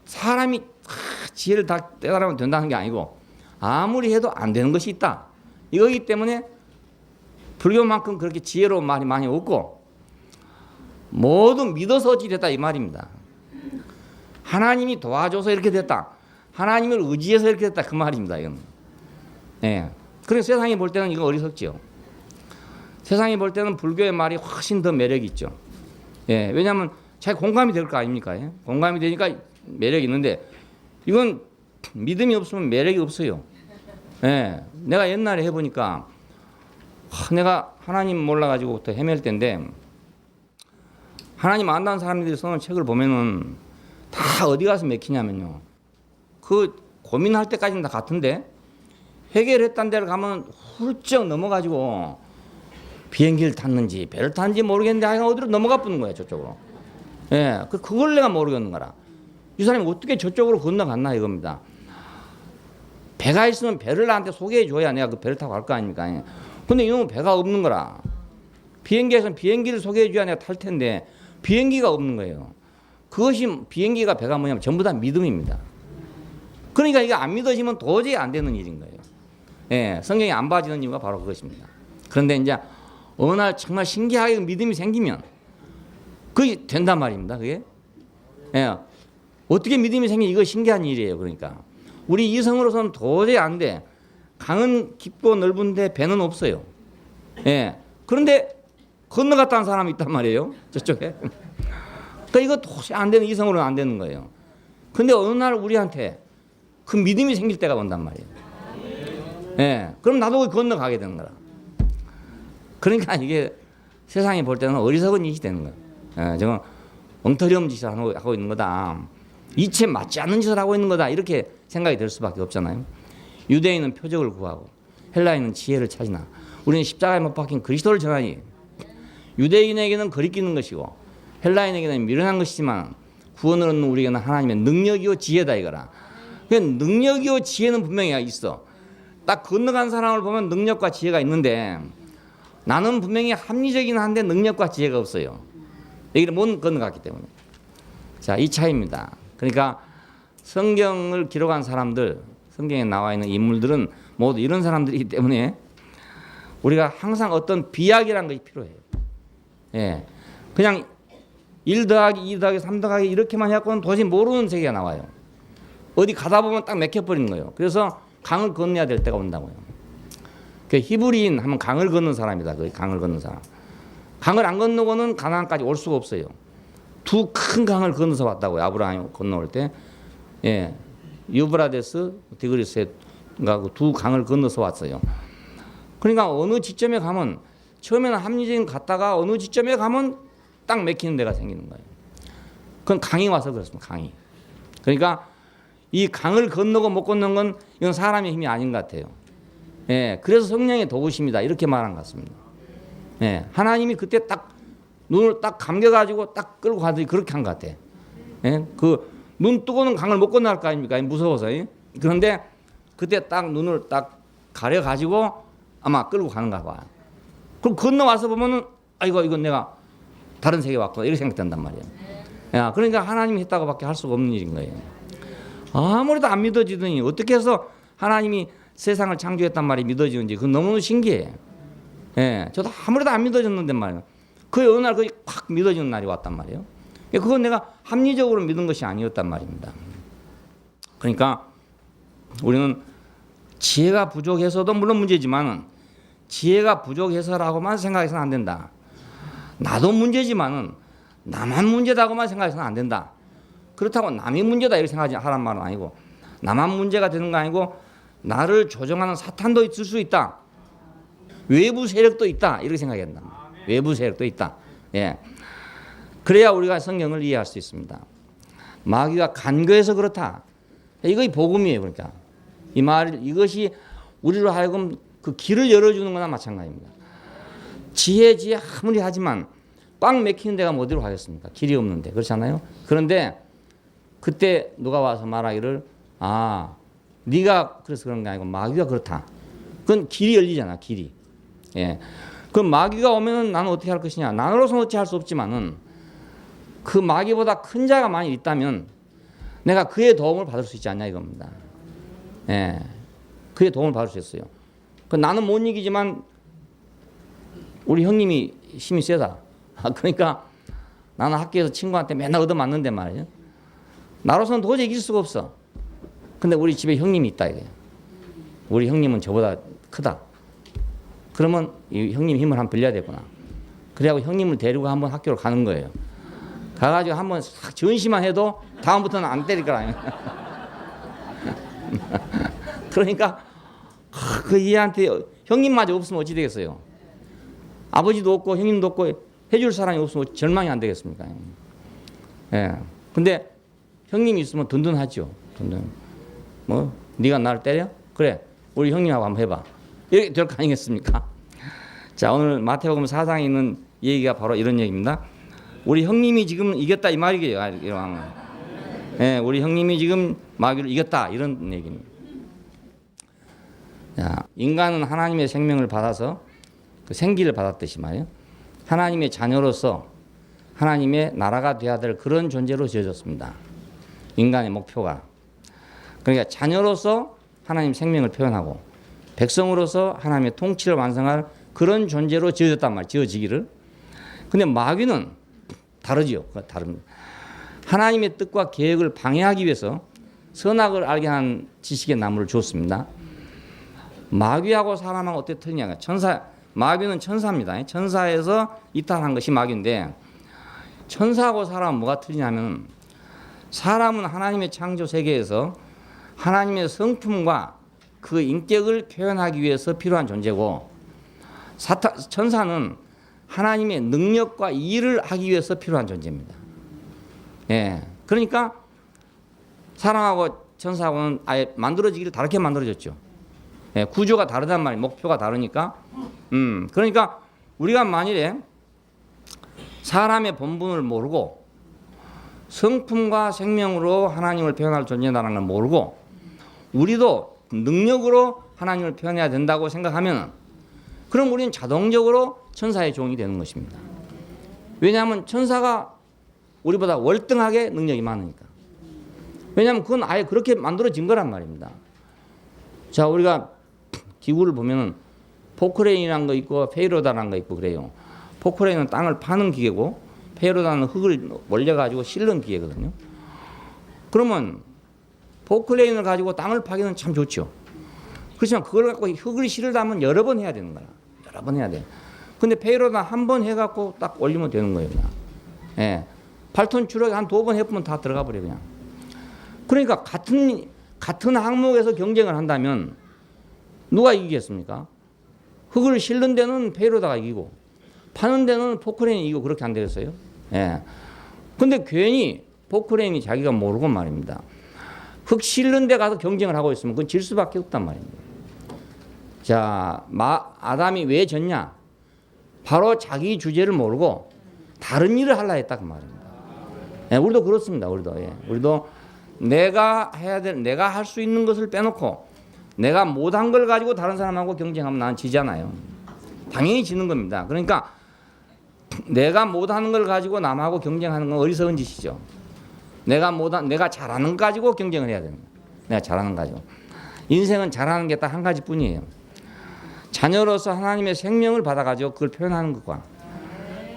사람이 다 지혜를 다 깨달으면 된다는 게 아니고 아무리 해도 안 되는 것이 있다. 이거기 때문에 불교만큼 그렇게 지혜로운 말이 많이 없고 모두 믿어서 어찌 됐다 이 말입니다. 하나님이 도와줘서 이렇게 됐다. 하나님을 의지해서 이렇게 됐다 그 말입니다. 이건. 예. 그래서 세상이 볼 때는 이거 어리석지요. 세상이 볼 때는 불교의 말이 훨씬 더 매력이 있죠. 예. 왜냐하면 자기 공감이 될 거 아닙니까? 예? 공감이 되니까 매력이 있는데 이건 믿음이 없으면 매력이 없어요. 예. 내가 옛날에 해보니까 내가 하나님 몰라가지고부터 헤맬 때인데 하나님 안다는 사람들이 써놓은 책을 보면은 다 어디 가서 맥히냐면요. 그 고민할 때까지는 다 같은데 해결했다는 데를 가면 훌쩍 넘어가지고 비행기를 탔는지 배를 탔는지 모르겠는데 하여간 어디로 넘어가 뿌는 거야 저쪽으로. 예, 그걸 내가 모르겠는 거라. 이 사람이 어떻게 저쪽으로 건너갔나 이겁니다. 배가 있으면 배를 나한테 소개해 줘야 내가 그 배를 타고 갈 거 아닙니까. 근데 이놈은 배가 없는 거라. 비행기에서는 비행기를 소개해 줘야 내가 탈 텐데 비행기가 없는 거예요. 그것이 비행기가 배가 뭐냐면 전부 다 믿음입니다. 그러니까 이게 안 믿어지면 도저히 안 되는 일인 거예요. 예, 성경이 안 봐지는 이유가 바로 그것입니다. 그런데 이제 어느 날 정말 신기하게 믿음이 생기면 그게 된단 말입니다. 그게. 예, 어떻게 믿음이 생기면 이거 신기한 일이에요. 그러니까 우리 이성으로서는 도저히 안 돼. 강은 깊고 넓은데 배는 없어요. 예. 그런데 건너갔다는 사람이 있단 말이에요. 저쪽에. 그러니까 이거 도저히 안 되는, 이성으로는 안 되는 거예요. 근데 어느 날 우리한테 그 믿음이 생길 때가 온단 말이에요. 예. 그럼 나도 거기 건너가게 되는 거라. 그러니까 이게 세상이 볼 때는 어리석은 짓이 되는 거예요. 예. 저건 엉터리 없는 짓을 하고 있는 거다. 이체 맞지 않는 짓을 하고 있는 거다. 이렇게 생각이 들 수밖에 없잖아요. 유대인은 표적을 구하고 헬라인은 지혜를 찾으나 우리는 십자가에 못 박힌 그리스도를 전하니 유대인에게는 거리끼는 것이고 헬라인에게는 미련한 것이지만 구원을 얻는 우리에게는 하나님의 능력이요 지혜다 이거라. 그러니까 능력이요 지혜는 분명히 있어. 딱 건너간 사람을 보면 능력과 지혜가 있는데 나는 분명히 합리적이긴 한데 능력과 지혜가 없어요. 여기를 못 건너갔기 때문에. 자, 이 차이입니다. 그러니까 성경을 기록한 사람들, 성경에 나와 있는 인물들은 모두 이런 사람들이기 때문에 우리가 항상 어떤 비약이라는 것이 필요해요. 예. 그냥 1 더하기 2 더하기 3 더하기 이렇게만 해갖고는 도저히 모르는 세계가 나와요. 어디 가다 보면 딱 맥혀버리는 거예요. 그래서 강을 건너야 될 때가 온다고요. 그 히브리인 하면 강을 건넌 사람이다. 그 강을 건넌 사람. 강을 안 건너고는 가나안까지 올 수가 없어요. 두 큰 강을 건너서 왔다고요. 아브라함이 건너올 때. 예. 유브라데스, 디그리스 두 강을 건너서 왔어요. 그러니까 어느 지점에 가면 처음에는 합리적인 갔다가 어느 지점에 가면 딱 맥히는 데가 생기는 거예요. 그건 강이 와서 그렇습니다. 강이. 그러니까 이 강을 건너고 못 건너는 건 이건 사람의 힘이 아닌 것 같아요. 예, 그래서 성령의 도우심이다 이렇게 말한 것 같습니다. 예, 하나님이 그때 딱 눈을 딱 감겨가지고 딱 끌고 가더니 그렇게 한 것 같아. 예, 그 눈 뜨고는 강을 못 건너갈 거 아닙니까? 무서워서. 예? 그런데 그때 딱 눈을 딱 가려가지고 아마 끌고 가는가 봐요. 그럼 건너와서 보면은 아이고 이건 내가 다른 세계에 왔구나 이렇게 생각된단 말이에요. 야, 그러니까 하나님이 했다고밖에 할 수가 없는 일인 거예요. 아무래도 안 믿어지더니 어떻게 해서 하나님이 세상을 창조했단 말이 믿어지는지 그건 너무 신기해요. 예, 저도 아무래도 안 믿어졌는데 말이에요. 그 어느 날 그게 확 믿어지는 날이 왔단 말이에요. 그건 내가 합리적으로 믿은 것이 아니었단 말입니다. 그러니까 우리는 지혜가 부족해서도 물론 문제지만은 지혜가 부족해서라고만 생각해서는 안 된다. 나도 문제지만은 나만 문제다고만 생각해서는 안 된다. 그렇다고 남이 문제다 이렇게 생각하란 말은 아니고 나만 문제가 되는 거 아니고 나를 조종하는 사탄도 있을 수 있다. 외부 세력도 있다. 이렇게 생각해야 된다. 외부 세력도 있다. 예. 그래야 우리가 성경을 이해할 수 있습니다. 마귀가 간교해서 그렇다. 이거 복음이에요. 그러니까 이 말 이것이 우리로 하여금 그 길을 열어주는 거나 마찬가지입니다. 지혜 아무리 하지만 빵 맥히는 데가 어디로 가겠습니까? 길이 없는데 그렇잖아요. 그런데 그때 누가 와서 말하기를 네가 그래서 그런 게 아니고 마귀가 그렇다. 그건 길이 열리잖아. 길이. 예. 그럼 마귀가 오면은 나는 어떻게 할 것이냐? 나로서는 어찌 할 수 없지만은 그 마귀보다 큰 자가 만일 있다면 내가 그의 도움을 받을 수 있지 않냐 이겁니다. 예. 그의 도움을 받을 수 있어요. 나는 못 이기지만 우리 형님이 힘이 세다. 그러니까 나는 학교에서 친구한테 맨날 얻어맞는데 말이에요. 나로서는 도저히 이길 수가 없어. 근데 우리 집에 형님이 있다 이거예요. 우리 형님은 저보다 크다. 그러면 이 형님 힘을 한번 빌려야 되구나. 그래갖고 형님을 데리고 한번 학교를 가는 거예요. 가가지고 한번 전시만 해도 다음부터는 안 때릴 거라. 그러니까 그 얘한테 형님마저 없으면 어찌 되겠어요. 아버지도 없고 형님도 없고 해줄 사람이 없으면 절망이 안 되겠습니까? 예. 근데 형님이 있으면 든든하죠. 든든. 뭐 네가 나를 때려? 그래. 우리 형님하고 한번 해봐. 이렇게 될 거 아니겠습니까? 자, 오늘 마태복음 4장에 있는 얘기가 바로 이런 얘기입니다. 우리 형님이 지금 이겼다 이 말이에요. 예, 우리 형님이 지금 마귀를 이겼다 이런 얘기입니다. 자, 인간은 하나님의 생명을 받아서 그 생기를 받았듯이 말이에요. 하나님의 자녀로서 하나님의 나라가 되어야 될 그런 존재로 지어졌습니다. 인간의 목표가. 그러니까 자녀로서 하나님 생명을 표현하고 백성으로서 하나님의 통치를 완성할 그런 존재로 지어졌단 말이에요. 지어지기를. 근데 마귀는 다르지요. 다릅니다. 하나님의 뜻과 계획을 방해하기 위해서 선악을 알게 한 지식의 나무를 주었습니다. 마귀하고 사람하고 어떻게 틀리냐? 마귀는 천사입니다. 천사에서 이탈한 것이 마귀인데 천사하고 사람은 뭐가 틀리냐면 사람은 하나님의 창조 세계에서 하나님의 성품과 그 인격을 표현하기 위해서 필요한 존재고 천사는 하나님의 능력과 일을 하기 위해서 필요한 존재입니다. 예, 그러니까 사람하고 천사하고는 아예 만들어지기를 다르게 만들어졌죠. 예, 구조가 다르단 말이에요. 목표가 다르니까. 그러니까 우리가 만일에 사람의 본분을 모르고 성품과 생명으로 하나님을 표현할 존재라는 걸 모르고 우리도 능력으로 하나님을 표현해야 된다고 생각하면 그럼 우리는 자동적으로 천사의 종이 되는 것입니다. 왜냐하면 천사가 우리보다 월등하게 능력이 많으니까. 왜냐하면 그건 아예 그렇게 만들어진 거란 말입니다. 자, 우리가 기구를 보면은 포크레인이라는 거 있고 페이로다라는 거 있고 그래요. 포크레인은 땅을 파는 기계고 페이로다는 흙을 몰려가지고 실는 기계거든요. 그러면 포크레인을 가지고 땅을 파기는 참 좋죠. 그렇지만 그걸 갖고 흙을 실으려면 여러 번 해야 되는 거야. 여러 번 해야 돼. 근데 페이로다 한 번 해갖고 딱 올리면 되는 거예요. 그냥. 예. 8톤 추력에 한 2번 해보면 다 들어가 버려요. 그냥. 그러니까 같은 항목에서 경쟁을 한다면 누가 이기겠습니까? 흙을 실는 데는 페이로다가 이기고 파는 데는 포크레인이 이기고 그렇게 안 되겠어요? 예. 근데 괜히 포크레인이 자기가 모르고 말입니다. 흙 실는 데 가서 경쟁을 하고 있으면 그건 질 수밖에 없단 말입니다. 자, 아담이 왜 졌냐? 바로 자기 주제를 모르고 다른 일을 하려 했다 그 말입니다. 예, 우리도 그렇습니다. 우리도 내가 할 수 있는 것을 빼놓고 내가 못한 걸 가지고 다른 사람하고 경쟁하면 나는 지잖아요. 당연히 지는 겁니다. 그러니까 내가 못하는 걸 가지고 남하고 경쟁하는 건 어리석은 짓이죠. 내가 잘하는 거 가지고 경쟁을 해야 되는 거예요. 내가 잘하는 거 가지고. 인생은 잘하는 게 딱 한 가지뿐이에요. 자녀로서 하나님의 생명을 받아가지고 그걸 표현하는 것과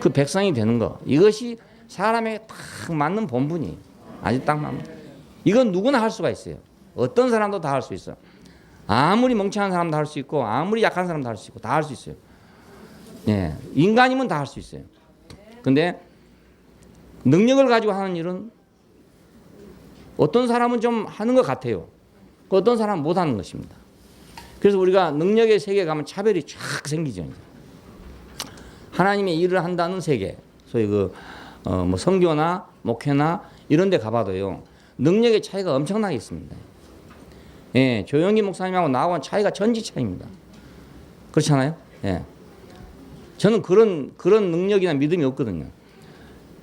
그 백성이 되는 것. 이것이 사람에게 딱 맞는 본분이에요. 아주 딱 맞는. 이건 누구나 할 수가 있어요. 어떤 사람도 다 할 수 있어요. 아무리 멍청한 사람도 할 수 있고 아무리 약한 사람도 할 수 있고 다 할 수 있어요. 예, 인간이면 다 할 수 있어요. 근데 능력을 가지고 하는 일은 어떤 사람은 좀 하는 것 같아요. 어떤 사람은 못 하는 것입니다. 그래서 우리가 능력의 세계에 가면 차별이 쫙 생기죠. 하나님의 일을 한다는 세계, 소위 뭐 선교나 목회나 이런 데 가봐도요. 능력의 차이가 엄청나게 있습니다. 예, 조영기 목사님하고 나하고는 차이가 천지 차이입니다. 그렇잖아요? 예. 저는 그런 능력이나 믿음이 없거든요.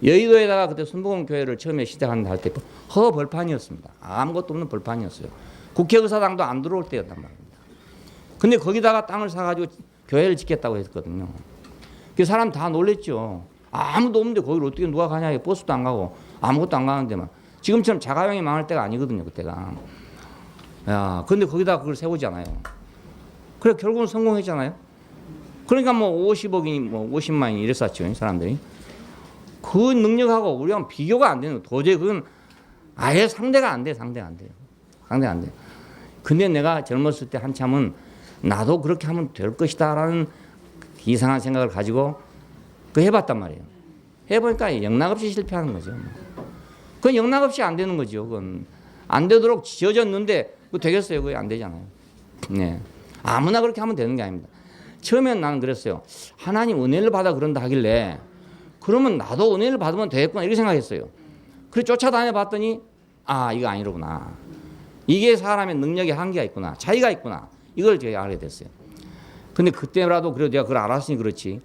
여의도에다가 그때 순복음 교회를 처음에 시작한다 할 때 벌판이었습니다. 아무것도 없는 벌판이었어요. 국회의사당도 안 들어올 때였단 말입니다. 근데 거기다가 땅을 사가지고 교회를 짓겠다고 했거든요. 그 사람 다 놀랬죠. 아무도 없는데 거기를 어떻게 누가 가냐. 버스도 안 가고 아무것도 안 가는데만. 지금처럼 자가용이 망할 때가 아니거든요. 그때가. 야, 근데 거기다가 그걸 세우잖아요. 그래 결국은 성공했잖아요. 그러니까 뭐 50억이니 뭐 50만이니 이랬었죠. 사람들이. 그 능력하고 우리랑 비교가 안 되는 거예요. 도저히 그건 아예 상대가 안 돼요. 상대가 안 돼요. 근데 내가 젊었을 때 한참은 나도 그렇게 하면 될 것이다라는 이상한 생각을 가지고 그 해봤단 말이에요. 해보니까 영락없이 실패하는 거죠. 그건 영락없이 안 되는 거죠. 그건 안 되도록 지어졌는데 그거 되겠어요? 그게 안 되잖아요. 네. 아무나 그렇게 하면 되는 게 아닙니다. 처음엔 나는 그랬어요. 하나님 은혜를 받아 그런다 하길래 그러면 나도 은혜를 받으면 되겠구나 이렇게 생각했어요. 그래서 쫓아다녀 봤더니 아 이거 아니로구나. 이게 사람의 능력의 한계가 있구나. 차이가 있구나. 이걸 제가 알게 됐어요. 근데 그때라도 그래도 내가 그걸 알았으니 그렇지.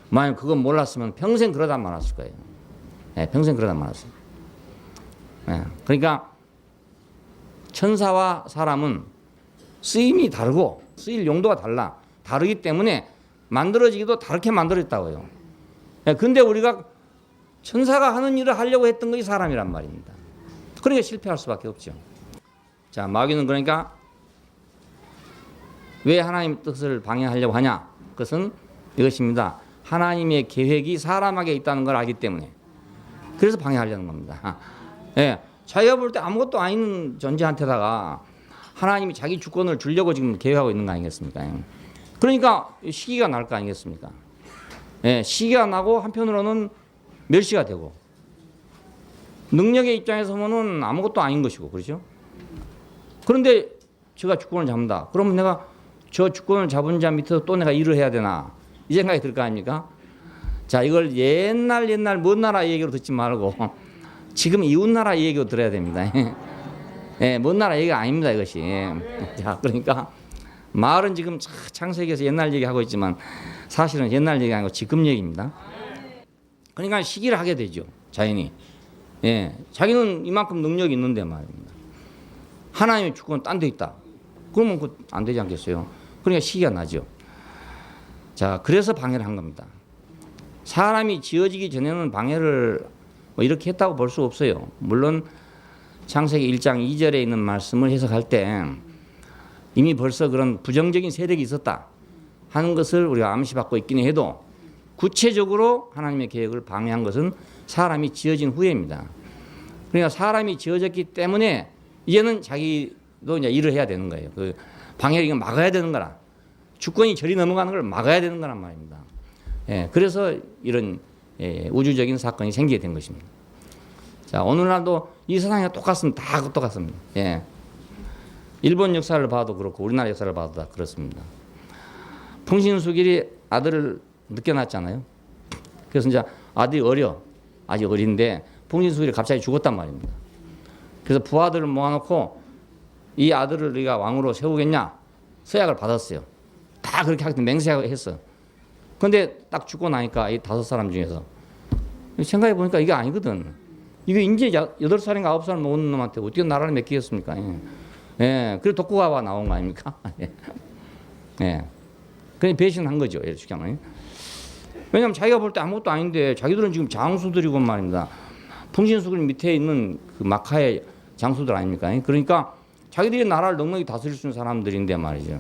만약 그건 몰랐으면 평생 그러다 말았을 거예요. 네, 평생 그러다 말았어요. 네, 그러니까 천사와 사람은 쓰임이 다르고 쓰일 용도가 다르기 때문에 만들어지기도 다르게 만들어졌다고요. 네, 근데 우리가 천사가 하는 일을 하려고 했던 것이 사람이란 말입니다. 그러니까 실패할 수밖에 없죠. 자, 마귀는 그러니까 왜 하나님의 뜻을 방해하려고 하냐? 그것은 이것입니다. 하나님의 계획이 사람에게 있다는 걸 알기 때문에 그래서 방해하려는 겁니다. 예, 자기가 볼 때 아무것도 아닌 존재한테다가 하나님이 자기 주권을 주려고 지금 계획하고 있는 거 아니겠습니까? 그러니까 시기가 날 거 아니겠습니까? 예, 시기가 나고 한편으로는 멸시가 되고 능력의 입장에서 보면 아무것도 아닌 것이고 그렇죠? 그런데 제가 주권을 잡는다. 그러면 내가 저 주권을 잡은 자 밑에서 또 내가 일을 해야 되나? 이 생각이 들 거 아닙니까? 자, 이걸 옛날 먼 나라 얘기로 듣지 말고 지금 이웃 나라 얘기로 들어야 됩니다. 예, 먼 나라 얘기가 아닙니다, 이것이. 자, 그러니까 말은 지금 창세기에서 옛날 얘기하고 있지만 사실은 옛날 얘기 아니고 지금 얘기입니다. 그러니까 시기를 하게 되죠, 자연이. 예, 자기는 이만큼 능력이 있는데 말입니다. 하나님의 주권은 딴 데 있다. 그러면 그 안 되지 않겠어요? 그러니까 시기가 나죠. 자, 그래서 방해를 한 겁니다. 사람이 지어지기 전에는 방해를 뭐 이렇게 했다고 볼 수 없어요. 물론 창세기 1장 2절에 있는 말씀을 해석할 때 이미 벌써 그런 부정적인 세력이 있었다 하는 것을 우리가 암시받고 있긴 해도 구체적으로 하나님의 계획을 방해한 것은 사람이 지어진 후에입니다. 그러니까 사람이 지어졌기 때문에 이제는 자기도 이제 일을 해야 되는 거예요. 그 방해를 이거 막아야 되는 거라. 주권이 저리 넘어가는 걸 막아야 되는 거란 말입니다. 예, 그래서 이런 우주적인 사건이 생기게 된 것입니다. 자, 오늘날도 이 세상이 똑같습니다. 다 똑같습니다. 예. 일본 역사를 봐도 그렇고 우리나라 역사를 봐도 다 그렇습니다. 풍신수길이 아들을 늦게 낳았잖아요. 그래서 이제 아들이 아직 어린데 풍신수길이 갑자기 죽었단 말입니다. 그래서 부하들을 모아놓고 이 아들을 우리가 왕으로 세우겠냐 서약을 받았어요. 다 그렇게 하겠다 맹세했어. 근데 딱 죽고 나니까 이 5사람 중에서 생각해 보니까 이게 아니거든. 이거 이제 8살인가 9살 먹은 놈한테 어떻게 나라를 맡기겠습니까? 예. 그리고 독고가 나온 거 아닙니까? 예. 그냥 배신한 거죠. 예를 들면. 왜냐하면 자기가 볼 때 아무것도 아닌데 자기들은 지금 장수들이고 말입니다. 풍신수길 밑에 있는 그 마카의 장수들 아닙니까? 그러니까 자기들이 나라를 넉넉히 다스릴 수 있는 사람들인데 말이죠.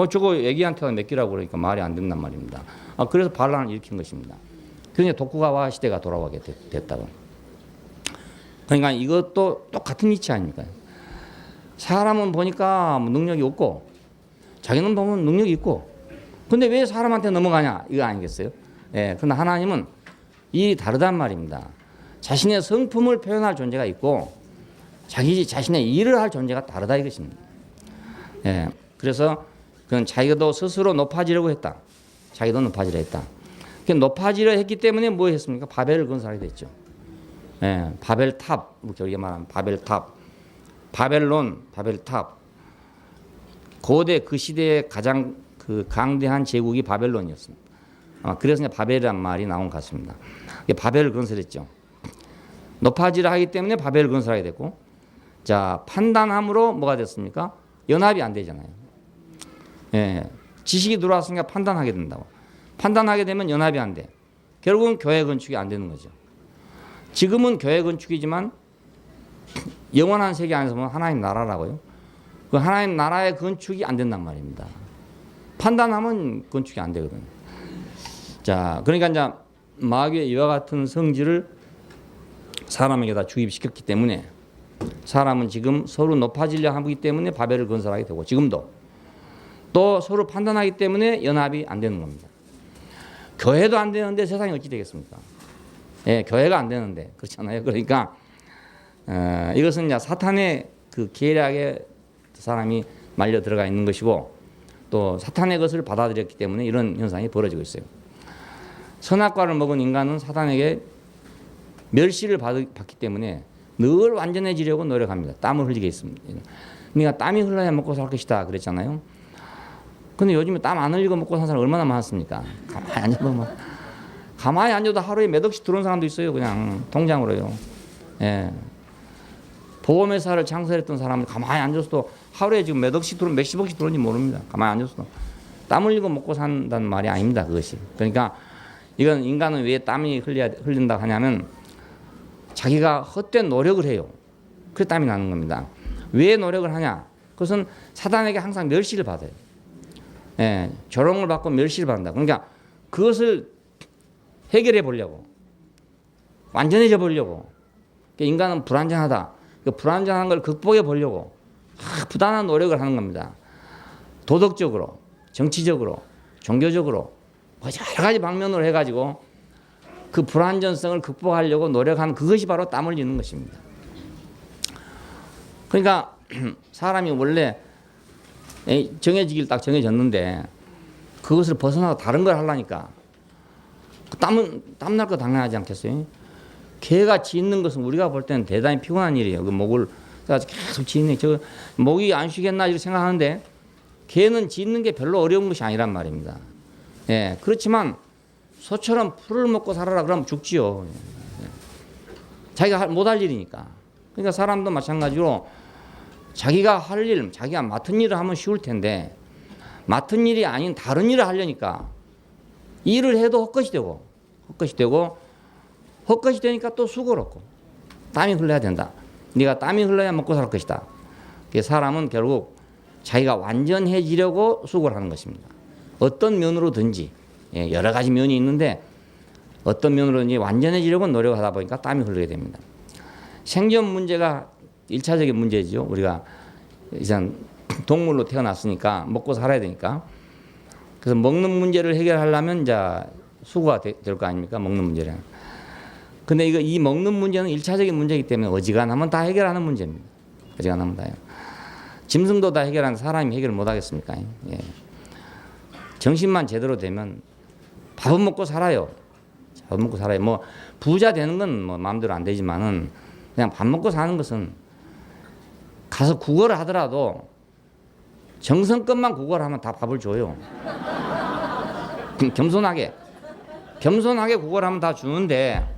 저거 애기한테 맡기라고 그러니까 말이 안 된단 말입니다. 그래서 반란을 일으킨 것입니다. 그러니까 도쿠가와 시대가 돌아가게 됐다고. 그러니까 이것도 똑같은 이치 아닙니까? 사람은 보니까 능력이 없고 자기는 보면 능력이 있고 근데 왜 사람한테 넘어가냐 이거 아니겠어요? 예, 그러나 하나님은 이 다르단 말입니다. 자신의 성품을 표현할 존재가 있고 자신의 일을 할 존재가 다르다 이것입니다. 예, 그래서 그건 자기도 스스로 높아지려고 했다. 자기도 높아지려 했다. 높아지려 했기 때문에 뭐 했습니까? 바벨을 건설하게 됐죠. 예, 바벨탑, 우리가 말하는 바벨탑, 바벨탑. 고대 그 시대의 가장 그 강대한 제국이 바벨론이었습니다. 그래서 이제 바벨이란 말이 나온 것 같습니다. 바벨을 건설했죠. 높아지려 하기 때문에 바벨을 건설하게 됐고, 자 판단함으로 뭐가 됐습니까? 연합이 안 되잖아요. 예, 지식이 들어왔으니까 판단하게 된다고. 판단하게 되면 연합이 안 돼. 결국은 교회 건축이 안 되는 거죠. 지금은 교회 건축이지만 영원한 세계 안에서 보면 하나님 나라라고요. 그 하나님 나라의 건축이 안 된단 말입니다. 판단하면 건축이 안 되거든요. 자, 그러니까 이제 마귀의 이와 같은 성질을 사람에게다 주입시켰기 때문에 사람은 지금 서로 높아지려 하기 때문에 바벨을 건설하게 되고 지금도 또 서로 판단하기 때문에 연합이 안 되는 겁니다. 교회도 안 되는데 세상이 어찌 되겠습니까? 예, 교회가 안 되는데 그렇잖아요. 그러니까 이것은 이제 사탄의 그 계략에 사람이 말려 들어가 있는 것이고 또 사탄의 것을 받아들였기 때문에 이런 현상이 벌어지고 있어요. 선악과를 먹은 인간은 사탄에게 멸시를 받기 때문에 늘 완전해지려고 노력합니다. 땀을 흘리게 있습니다. 그러니까 땀이 흘러야 먹고 살 것이다 그랬잖아요. 근데 요즘에 땀 안 흘리고 먹고 사는 사람 얼마나 많습니까? 가만히 앉아도 하루에 몇 억씩 들어온 사람도 있어요. 그냥 통장으로요. 예. 보험회사를 창설했던 사람은 가만히 앉아서도 하루에 지금 몇 억씩 들어온 몇십억씩 들어온지 모릅니다. 가만히 앉아서도 땀 흘리고 먹고 산다는 말이 아닙니다. 그것이. 그러니까 이건 인간은 왜 땀이 흘린다 하냐면 자기가 헛된 노력을 해요. 그래서 땀이 나는 겁니다. 왜 노력을 하냐? 그것은 사단에게 항상 멸시를 받아요. 예, 조롱을 받고 멸시를 받는다. 그러니까 그것을 해결해 보려고, 완전해져 보려고. 그러니까 인간은 불완전하다. 그 불완전한 걸 극복해 보려고 부단한 노력을 하는 겁니다. 도덕적으로, 정치적으로, 종교적으로 여러 가지 방면으로 해가지고 그 불안전성을 극복하려고 노력하는 그것이 바로 땀 흘리는 것입니다. 그러니까 사람이 원래 정해지길 딱 정해졌는데 그것을 벗어나고 다른 걸 하려니까 땀날 거 당연하지 않겠어요? 개가 짖는 것은 우리가 볼 때는 대단히 피곤한 일이에요. 그 목을 계속 짖네. 저 목이 안 쉬겠나 이렇게 생각하는데 개는 짖는 게 별로 어려운 것이 아니란 말입니다. 예, 그렇지만 소처럼 풀을 먹고 살아라 그러면 죽지요. 자기가 못할 일이니까. 그러니까 사람도 마찬가지로 자기가 할 일, 자기가 맡은 일을 하면 쉬울 텐데 맡은 일이 아닌 다른 일을 하려니까 일을 해도 헛것이 되니까 또 수고롭고 땀이 흘러야 된다. 네가 땀이 흘러야 먹고 살 것이다. 사람은 결국 자기가 완전해지려고 수고를 하는 것입니다. 어떤 면으로든지 여러 가지 면이 있는데 어떤 면으로든지 완전해지려고 노력하다 보니까 땀이 흐르게 됩니다. 생존 문제가 1차적인 문제죠. 우리가 일단 동물로 태어났으니까 먹고 살아야 되니까. 그래서 먹는 문제를 해결하려면 이제 수고가 될 거 아닙니까? 먹는 문제는. 근데 이 먹는 문제는 1차적인 문제이기 때문에 어지간하면 다 해결하는 문제입니다. 어지간하면 다요. 짐승도 다 해결하는데 사람이 해결을 못 하겠습니까? 예. 정신만 제대로 되면 밥은 먹고 살아요. 밥 먹고 살아요. 뭐 부자 되는 건 뭐 마음대로 안 되지만은 그냥 밥 먹고 사는 것은 가서 구걸을 하더라도 정성껏만 구걸을 하면 다 밥을 줘요. 겸손하게 구걸을 하면 다 주는데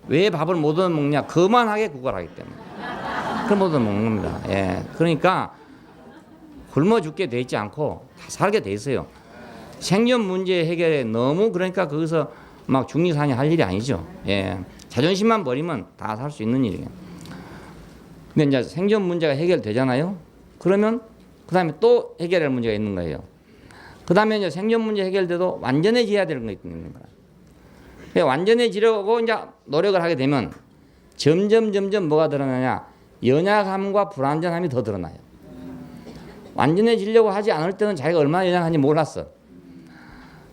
왜 밥을 못 얻어먹냐? 거만하게 구걸하기 때문에. 그럼 못 얻어먹는 겁니다. 예. 그러니까 굶어 죽게 돼 있지 않고 다 살게 돼 있어요. 생존 문제 해결에 너무 그러니까 거기서 막 중리사니 할 일이 아니죠. 예. 자존심만 버리면 다 살 수 있는 일이에요. 근데 이제 생존 문제가 해결되잖아요. 그러면 그 다음에 또 해결할 문제가 있는 거예요. 그 다음에 이제 생존 문제 해결돼도 완전해져야 되는 거 있는 거야. 완전해지려고 이제 노력을 하게 되면 점점 뭐가 드러나냐? 연약함과 불완전함이 더 드러나요. 완전해지려고 하지 않을 때는 자기가 얼마나 연약한지 몰랐어.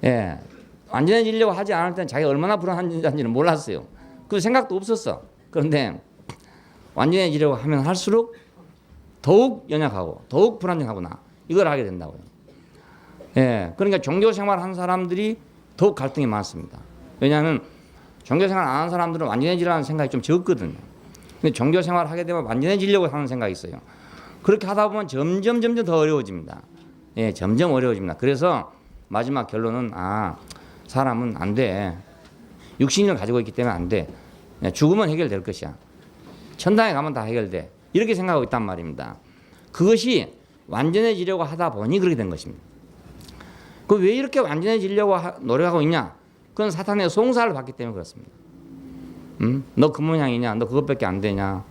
예. 완전해지려고 하지 않을 때는 자기가 얼마나 불안한지는 몰랐어요. 그 생각도 없었어. 그런데 완전해지려고 하면 할수록 더욱 연약하고 더욱 불안정하구나. 이걸 하게 된다고요. 예. 그러니까 종교생활 한 사람들이 더욱 갈등이 많습니다. 왜냐하면 종교생활 안 하는 사람들은 완전해지려는 생각이 좀 적거든요. 근데 종교생활 하게 되면 완전해지려고 하는 생각이 있어요. 그렇게 하다 보면 점점 더 어려워집니다. 예, 점점 어려워집니다. 그래서 마지막 결론은 사람은 안 돼. 육신을 가지고 있기 때문에 안 돼. 죽으면 해결될 것이야. 천당에 가면 다 해결돼. 이렇게 생각하고 있단 말입니다. 그것이 완전해지려고 하다 보니 그렇게 된 것입니다. 그 왜 이렇게 완전해지려고 노력하고 있냐? 그건 사탄의 송사를 받기 때문에 그렇습니다. 너 그 모양이냐? 너 그것밖에 안 되냐?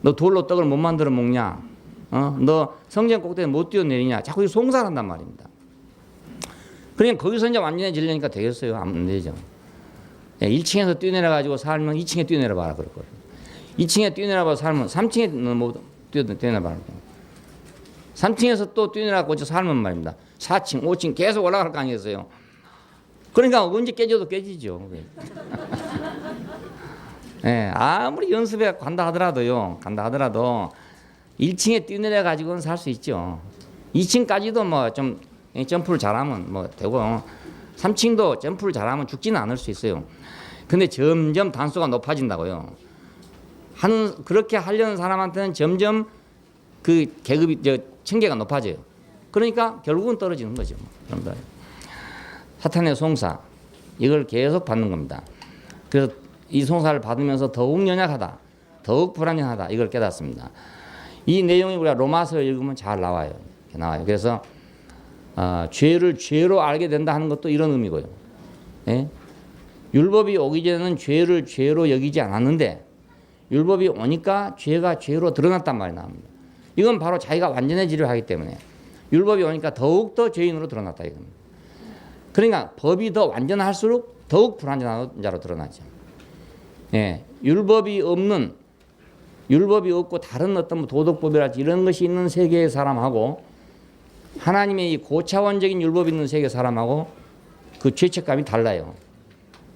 너 돌로 떡을 못 만들어 먹냐? 너 성전 꼭대기 못 뛰어내리냐? 자꾸 송사를 한단 말입니다. 그러니까 거기서 이제 완전해지려니까 되겠어요? 안 되죠. 1층에서 뛰어내려가지고 살면 2층에 뛰어내려봐라 그랬거든요. 2층에 뛰어내려봐 살면 3층에 뭐 뛰어내려봐라. 3층에서 또 뛰어내려가고 살면 말입니다. 4층, 5층 계속 올라갈 거 아니겠어요? 그러니까 언제 깨져도 깨지죠. 예, 아무리 연습에 간다 하더라도 1층에 뛰어내려 가지고는 살 수 있죠. 2층까지도 뭐 좀 점프를 잘하면 뭐 되고 3층도 점프를 잘하면 죽지는 않을 수 있어요. 근데 점점 단수가 높아진다고요. 그렇게 하려는 사람한테는 점점 그 계급이 층계가 높아져요. 그러니까 결국은 떨어지는 거죠. 사탄의 송사 이걸 계속 받는 겁니다. 그래서 이 송사를 받으면서 더욱 연약하다, 더욱 불안정하다 이걸 깨닫습니다. 이 내용이 우리가 로마서 읽으면 잘 나와요. 그래서 죄를 죄로 알게 된다 하는 것도 이런 의미고요. 예? 율법이 오기 전에는 죄를 죄로 여기지 않았는데 율법이 오니까 죄가 죄로 드러났단 말이 나옵니다. 이건 바로 자기가 완전해지려 하기 때문에 율법이 오니까 더욱더 죄인으로 드러났다 이겁니다. 그러니까 법이 더 완전할수록 더욱 불완전한 자로 드러나죠. 예, 율법이 없는 율법이 없고 다른 어떤 뭐 도덕법이랄지 이런 것이 있는 세계의 사람하고 하나님의 이 고차원적인 율법이 있는 세계 사람하고 그 죄책감이 달라요.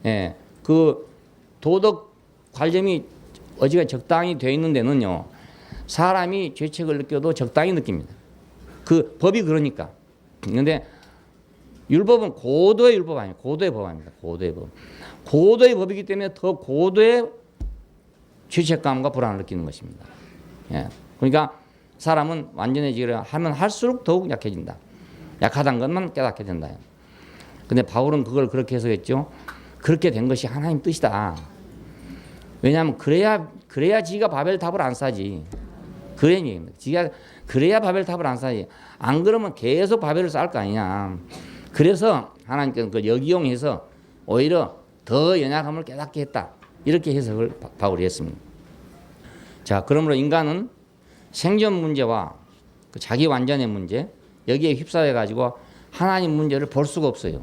예, 그 도덕 관념이 어지간히 적당히 되어 있는 데는요, 사람이 죄책을 느껴도 적당히 느낍니다. 그 법이 그러니까. 그런데 율법은 고도의 율법 아니에요. 고도의 법 아닙니다. 고도의 법. 고도의 법이기 때문에 더 고도의 죄책감과 불안을 느끼는 것입니다. 예. 그러니까 사람은 완전해지려 하면 할수록 더욱 약해진다. 약하다는 것만 깨닫게 된다. 근데 바울은 그걸 그렇게 해석했죠. 그렇게 된 것이 하나님 뜻이다. 왜냐하면 그래야 지가 바벨탑을 안 쌓지. 그런 얘기입니다. 지가 그래야 바벨탑을 안 쌓지. 안 그러면 계속 바벨을 쌓을 거 아니냐. 그래서 하나님께서 그걸 역이용해서 오히려 더 연약함을 깨닫게 했다. 이렇게 해석을 바울이 했습니다. 자, 그러므로 인간은 생존 문제와 그 자기 완전의 문제, 여기에 휩싸여 가지고 하나님 문제를 볼 수가 없어요.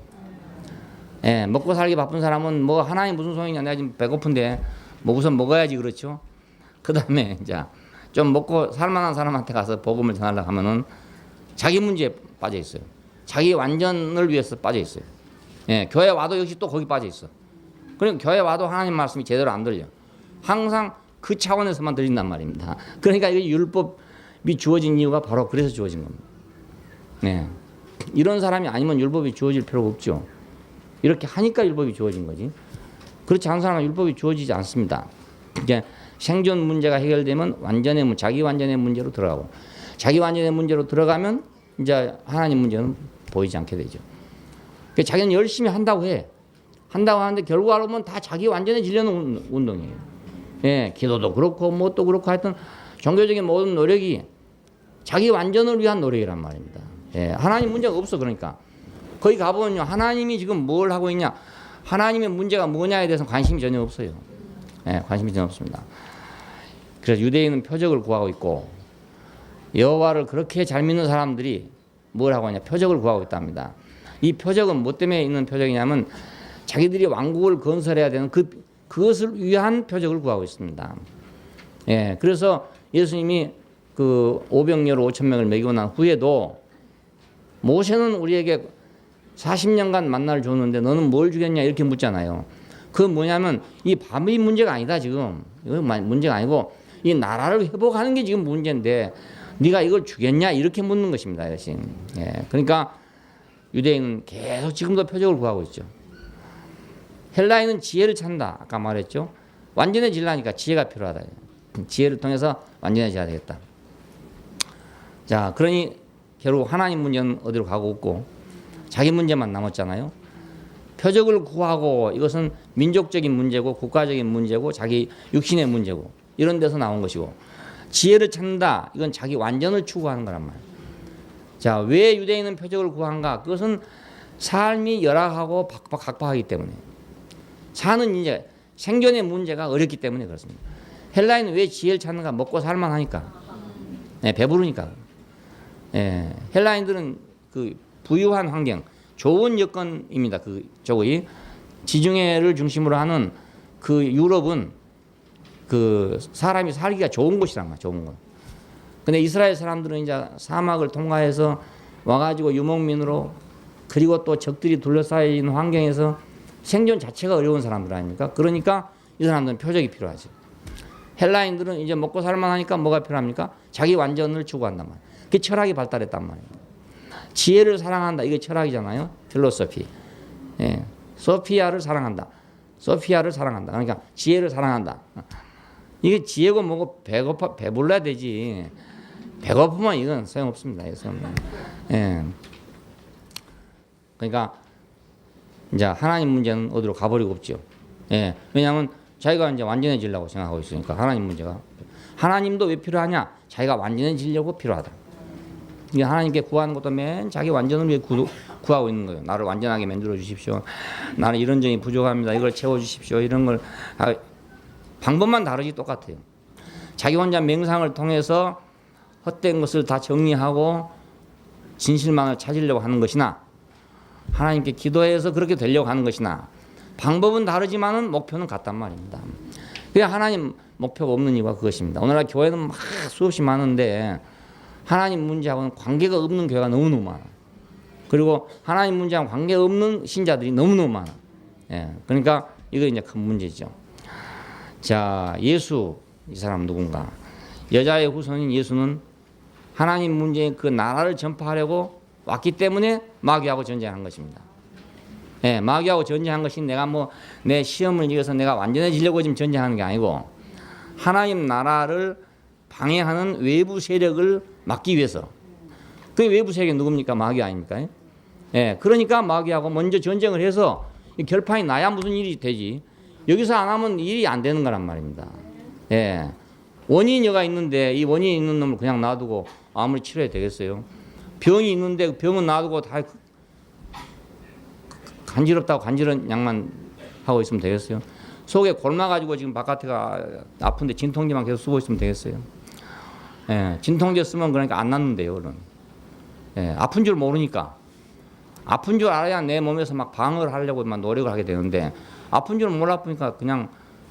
예, 먹고 살기 바쁜 사람은 뭐 하나님 무슨 소용이냐, 내가 지금 배고픈데 뭐 우선 먹어야지, 그렇죠? 그 다음에 이제 좀 먹고 살만한 사람한테 가서 복음을 전하려고 하면은 자기 문제에 빠져 있어요. 자기 완전을 위해서 빠져 있어요. 예, 교회 와도 역시 또 거기 빠져 있어. 그러니까 교회 와도 하나님 말씀이 제대로 안 들려. 항상 그 차원에서만 들린단 말입니다. 그러니까 이 율법이 주어진 이유가 바로 그래서 주어진 겁니다. 네. 이런 사람이 아니면 율법이 주어질 필요가 없죠. 이렇게 하니까 율법이 주어진 거지. 그렇지 않은 사람은 율법이 주어지지 않습니다. 이제 생존 문제가 해결되면 완전의 자기 완전의 문제로 들어가고, 자기 완전의 문제로 들어가면 이제 하나님 문제는 보이지 않게 되죠. 그러니까 자기는 열심히 한다고 해. 한다고 하는데 결과로 보면 다 자기 완전해지려는 운동이에요. 예, 기도도 그렇고 뭣도 그렇고 하여튼 종교적인 모든 노력이 자기 완전을 위한 노력이란 말입니다. 예, 하나님 문제가 없어. 그러니까 거기 가보면요, 하나님이 지금 뭘 하고 있냐, 하나님의 문제가 뭐냐에 대해서 관심이 전혀 없어요. 예, 관심이 전혀 없습니다. 그래서 유대인은 표적을 구하고 있고, 여호와를 그렇게 잘 믿는 사람들이 뭘 하고 있냐, 표적을 구하고 있답니다. 이 표적은 뭐 때문에 있는 표적이냐면 자기들이 왕국을 건설해야 되는 그것을 위한 표적을 구하고 있습니다. 예, 그래서 예수님이 그 500여로 5,000명을 먹이고 난 후에도 모세는 우리에게 40년간 만나를 줬는데 너는 뭘 주겠냐 이렇게 묻잖아요. 그 뭐냐면 이 밥이 문제가 아니다. 지금 이거 문제가 아니고 이 나라를 회복하는 게 지금 문제인데 네가 이걸 주겠냐 이렇게 묻는 것입니다. 이것이. 예, 그러니까 유대인은 계속 지금도 표적을 구하고 있죠. 헬라인은 지혜를 찾는다. 아까 말했죠. 완전해지려니까 지혜가 필요하다. 지혜를 통해서 완전해져야 되겠다. 자, 그러니 결국 하나님 문제는 어디로 가고 없고 자기 문제만 남았잖아요. 표적을 구하고 이것은 민족적인 문제고 국가적인 문제고 자기 육신의 문제고 이런 데서 나온 것이고, 지혜를 찾는다. 이건 자기 완전을 추구하는 거란 말이에요. 자, 왜 유대인은 표적을 구한가? 그것은 삶이 열악하고 각박하기 때문에, 사는 이제 생존의 문제가 어렵기 때문에 그렇습니다. 헬라인은 왜 지혜를 찾는가? 먹고 살만하니까. 네, 배부르니까. 예, 헬라인들은 그 부유한 환경, 좋은 여건입니다. 그 저기 지중해를 중심으로 하는 그 유럽은 그 사람이 살기가 좋은 곳이란 말이야. 좋은 곳. 근데 이스라엘 사람들은 이제 사막을 통과해서 와가지고 유목민으로, 그리고 또 적들이 둘러싸여 있는 환경에서 생존 자체가 어려운 사람들 아닙니까? 그러니까 이 사람들은 표적이 필요하지. 헬라인들은 이제 먹고 살만하니까 뭐가 필요합니까? 자기 완전을 추구한단 말이에요. 그게 철학이 발달했단 말이에요. 지혜를 사랑한다. 이게 철학이잖아요. 필로소피. 예. 소피아를 사랑한다. 소피아를 사랑한다. 그러니까 지혜를 사랑한다. 이게 지혜고 뭐고 배불러야 되지. 배고프면 이건 소용없습니다. 예. 그러니까 이제 하나님 문제는 어디로 가버리고 없죠. 예. 왜냐하면 자기가 이제 완전해지려고 생각하고 있으니까 하나님 문제가. 하나님도 왜 필요하냐? 자기가 완전해지려고 필요하다. 이게 하나님께 구하는 것도 맨 자기 완전을 위해 구하고 있는 거예요. 나를 완전하게 만들어 주십시오. 나는 이런 점이 부족합니다. 이걸 채워 주십시오. 이런 걸 방법만 다르지 똑같아요. 자기 혼자 맹상을 통해서 헛된 것을 다 정리하고 진실만을 찾으려고 하는 것이나, 하나님께 기도해서 그렇게 되려고 하는 것이나, 방법은 다르지만은 목표는 같단 말입니다. 그냥 하나님 목표가 없는 이유가 그것입니다. 오늘날 교회는 막 수없이 많은데 하나님 문제하고는 관계가 없는 교회가 너무너무 많아. 그리고 하나님 문제하고 관계가 없는 신자들이 너무너무 많아. 예, 그러니까 이거 이제 큰 문제죠. 자, 예수 이 사람 누군가? 여자의 후손인 예수는 하나님 문제의 그 나라를 전파하려고 왔기 때문에 마귀하고 전쟁한 것입니다. 예, 마귀하고 전쟁한 것이 내가 뭐 내 시험을 이겨서 내가 완전해지려고 지금 전쟁하는 게 아니고 하나님 나라를 방해하는 외부 세력을 막기 위해서. 그 외부 세력이 누굽니까? 마귀 아닙니까? 예, 그러니까 마귀하고 먼저 전쟁을 해서 결판이 나야 무슨 일이 되지. 여기서 안 하면 일이 안 되는 거란 말입니다. 예, 원인이가 있는데 이 원인이 있는 놈을 그냥 놔두고 아무리 치료해야 되겠어요? 병이 있는데 병은 놔두고 다 간지럽다고 간지러운 약만 하고 있으면 되겠어요? 속에 골마가지고 지금 바깥에가 아픈데 진통제만 계속 쓰고 있으면 되겠어요? 예, 진통제 쓰면 그러니까 안 낫는데요, 그런. 예, 아픈 줄 모르니까. 아픈 줄 알아야 내 몸에서 막 방어를 하려고 막 노력을 하게 되는데 아픈 줄 몰라보니까 그냥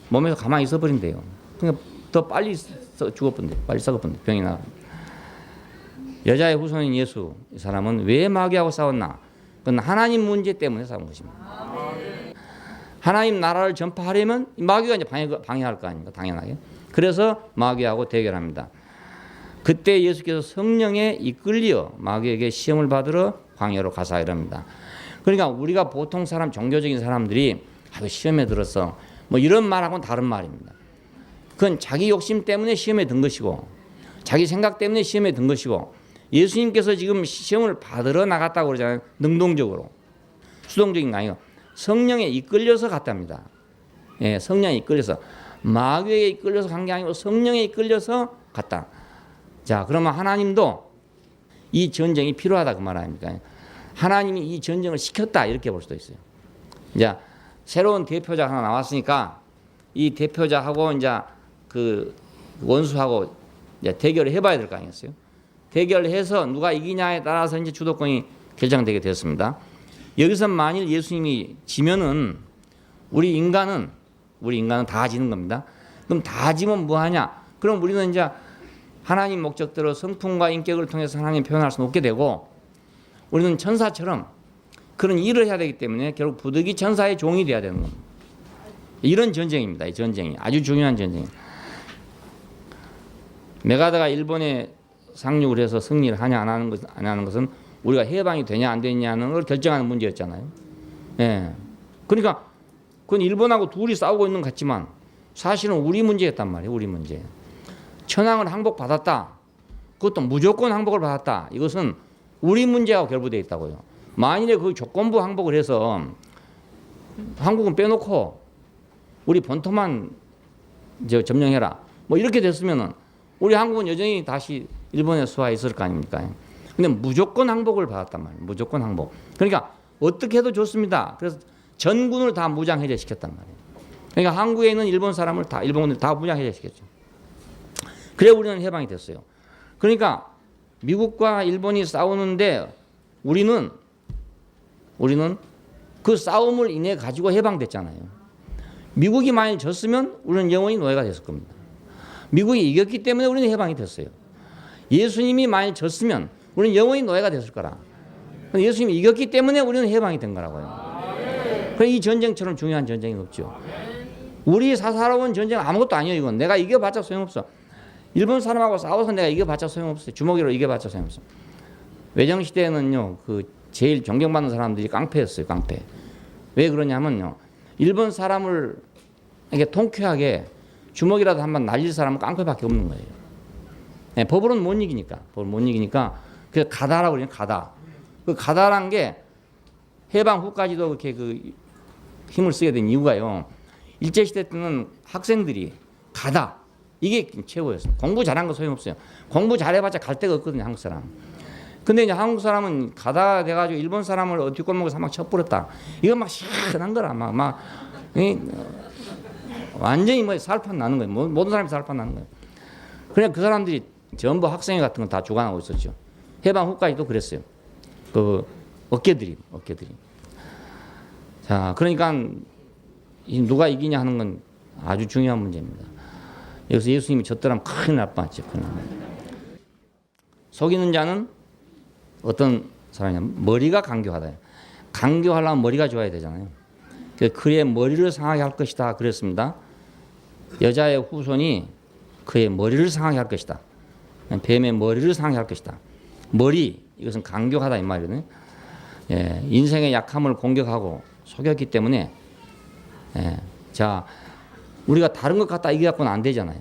몸에서 가만히 있어버린대요. 그러니까 더 빨리 죽어본대, 빨리 썩어본대, 병이 나. 여자의 후손인 예수, 이 사람은 왜 마귀하고 싸웠나? 그건 하나님 문제 때문에 싸운 것입니다. 하나님 나라를 전파하려면 마귀가 이제 방해할 거 아닙니까? 당연하게. 그래서 마귀하고 대결합니다. 그때 예수께서 성령에 이끌려 마귀에게 시험을 받으러 광야로 가사 이럽니다. 그러니까 우리가 보통 사람, 종교적인 사람들이 시험에 들었어 뭐 이런 말하고는 다른 말입니다. 그건 자기 욕심 때문에 시험에 든 것이고 자기 생각 때문에 시험에 든 것이고 예수님께서 지금 시험을 받으러 나갔다고 그러잖아요. 능동적으로. 수동적인 거 아니고 성령에 이끌려서 갔답니다. 예, 성령에 이끌려서. 마귀에게 이끌려서 간 게 아니고 성령에 이끌려서 갔다. 자, 그러면 하나님도 이 전쟁이 필요하다 그 말 아닙니까? 하나님이 이 전쟁을 시켰다 이렇게 볼 수도 있어요. 이제 새로운 대표자 하나 나왔으니까 이 대표자하고 이제 그 원수하고 이제 대결을 해봐야 될 거 아니겠어요? 대결해서 누가 이기냐에 따라서 이제 주도권이 결정되게 되었습니다. 여기서 만일 예수님이 지면은 우리 인간은 다 지는 겁니다. 그럼 다 지면 뭐 하냐? 그럼 우리는 이제 하나님 목적대로 성품과 인격을 통해서 하나님 표현할 수는 없게 되고 우리는 천사처럼 그런 일을 해야 되기 때문에 결국 부득이 천사의 종이 돼야 되는 겁니다. 이런 전쟁입니다. 이 전쟁이 아주 중요한 전쟁입니다. 메가다가 일본에 상륙을 해서 승리를 하냐 안 하는 것은 우리가 해방이 되냐 안 되냐는 걸 결정하는 문제였잖아요. 예. 그러니까 그건 일본하고 둘이 싸우고 있는 것 같지만 사실은 우리 문제였단 말이에요. 우리 문제. 천황을 항복받았다. 그것도 무조건 항복을 받았다. 이것은 우리 문제하고 결부되어 있다고요. 만일에 그 조건부 항복을 해서 한국은 빼놓고 우리 본토만 이제 점령해라. 뭐 이렇게 됐으면은 우리 한국은 여전히 다시 일본에 수하에 있을 거 아닙니까? 근데 무조건 항복을 받았단 말이에요. 무조건 항복. 그러니까 어떻게 해도 좋습니다. 그래서 전군을 다 무장 해제시켰단 말이에요. 그러니까 한국에 있는 일본 사람을 다 일본군을 다 무장 해제시켰죠. 그래 우리는 해방이 됐어요. 그러니까 미국과 일본이 싸우는데 우리는 그 싸움을 인해 가지고 해방됐잖아요. 미국이 만일 졌으면 우리는 영원히 노예가 됐을 겁니다. 미국이 이겼기 때문에 우리는 해방이 됐어요. 예수님이 만일 졌으면 우리는 영원히 노예가 됐을 거라. 예수님이 이겼기 때문에 우리는 해방이 된 거라고요. 그래서 이 전쟁처럼 중요한 전쟁이 없죠. 우리 사사로운 전쟁 아무것도 아니에요. 이건 내가 이겨봤자 소용없어. 일본 사람하고 싸워서 내가 이겨봤자 소용없어요. 주먹으로 이겨봤자 소용없어. 외정시대에는요, 그 제일 존경받는 사람들이 깡패였어요. 깡패. 왜 그러냐면요, 일본 사람을 이렇게 통쾌하게 주먹이라도 한번 날릴 사람은 깡패밖에 없는 거예요. 네, 법으로는 못 이기니까. 그래서 가다라고 그래요. 가다. 그 가다란 게 해방 후까지도 그렇게 그 힘을 쓰게 된 이유가요. 일제시대 때는 학생들이 가다. 이게 최고였어요. 공부 잘한 거 소용없어요. 공부 잘해봤자 갈 데가 없거든요. 한국 사람. 근데 이제 한국 사람은 가다 돼가지고 일본 사람을 뒷골목에서 막 쳐버렸다. 이거 막 시원한 거라. 완전히 뭐 살판 나는 거예요. 모든 사람이 살판 나는 거예요. 그냥 그 사람들이 전부 학생회 같은 건 다 주관하고 있었죠. 해방 후까지도 그랬어요. 그 어깨들이. 자, 그러니까 누가 이기냐 하는 건 아주 중요한 문제입니다. 여기서 예수님이 졌더라면 큰일 날 뻔했죠. 속이는 자는 어떤 사람이냐면 머리가 강교하다. 강교하려면 머리가 좋아야 되잖아요. 그의 머리를 상하게 할 것이다 그랬습니다. 여자의 후손이 그의 머리를 상하게 할 것이다. 뱀의 머리를 상하게 할 것이다. 머리, 이것은 강교하다 이 말이거든요. 예, 인생의 약함을 공격하고 속였기 때문에 자, 우리가 다른 것 같다 이게 갖고는 안 되잖아요.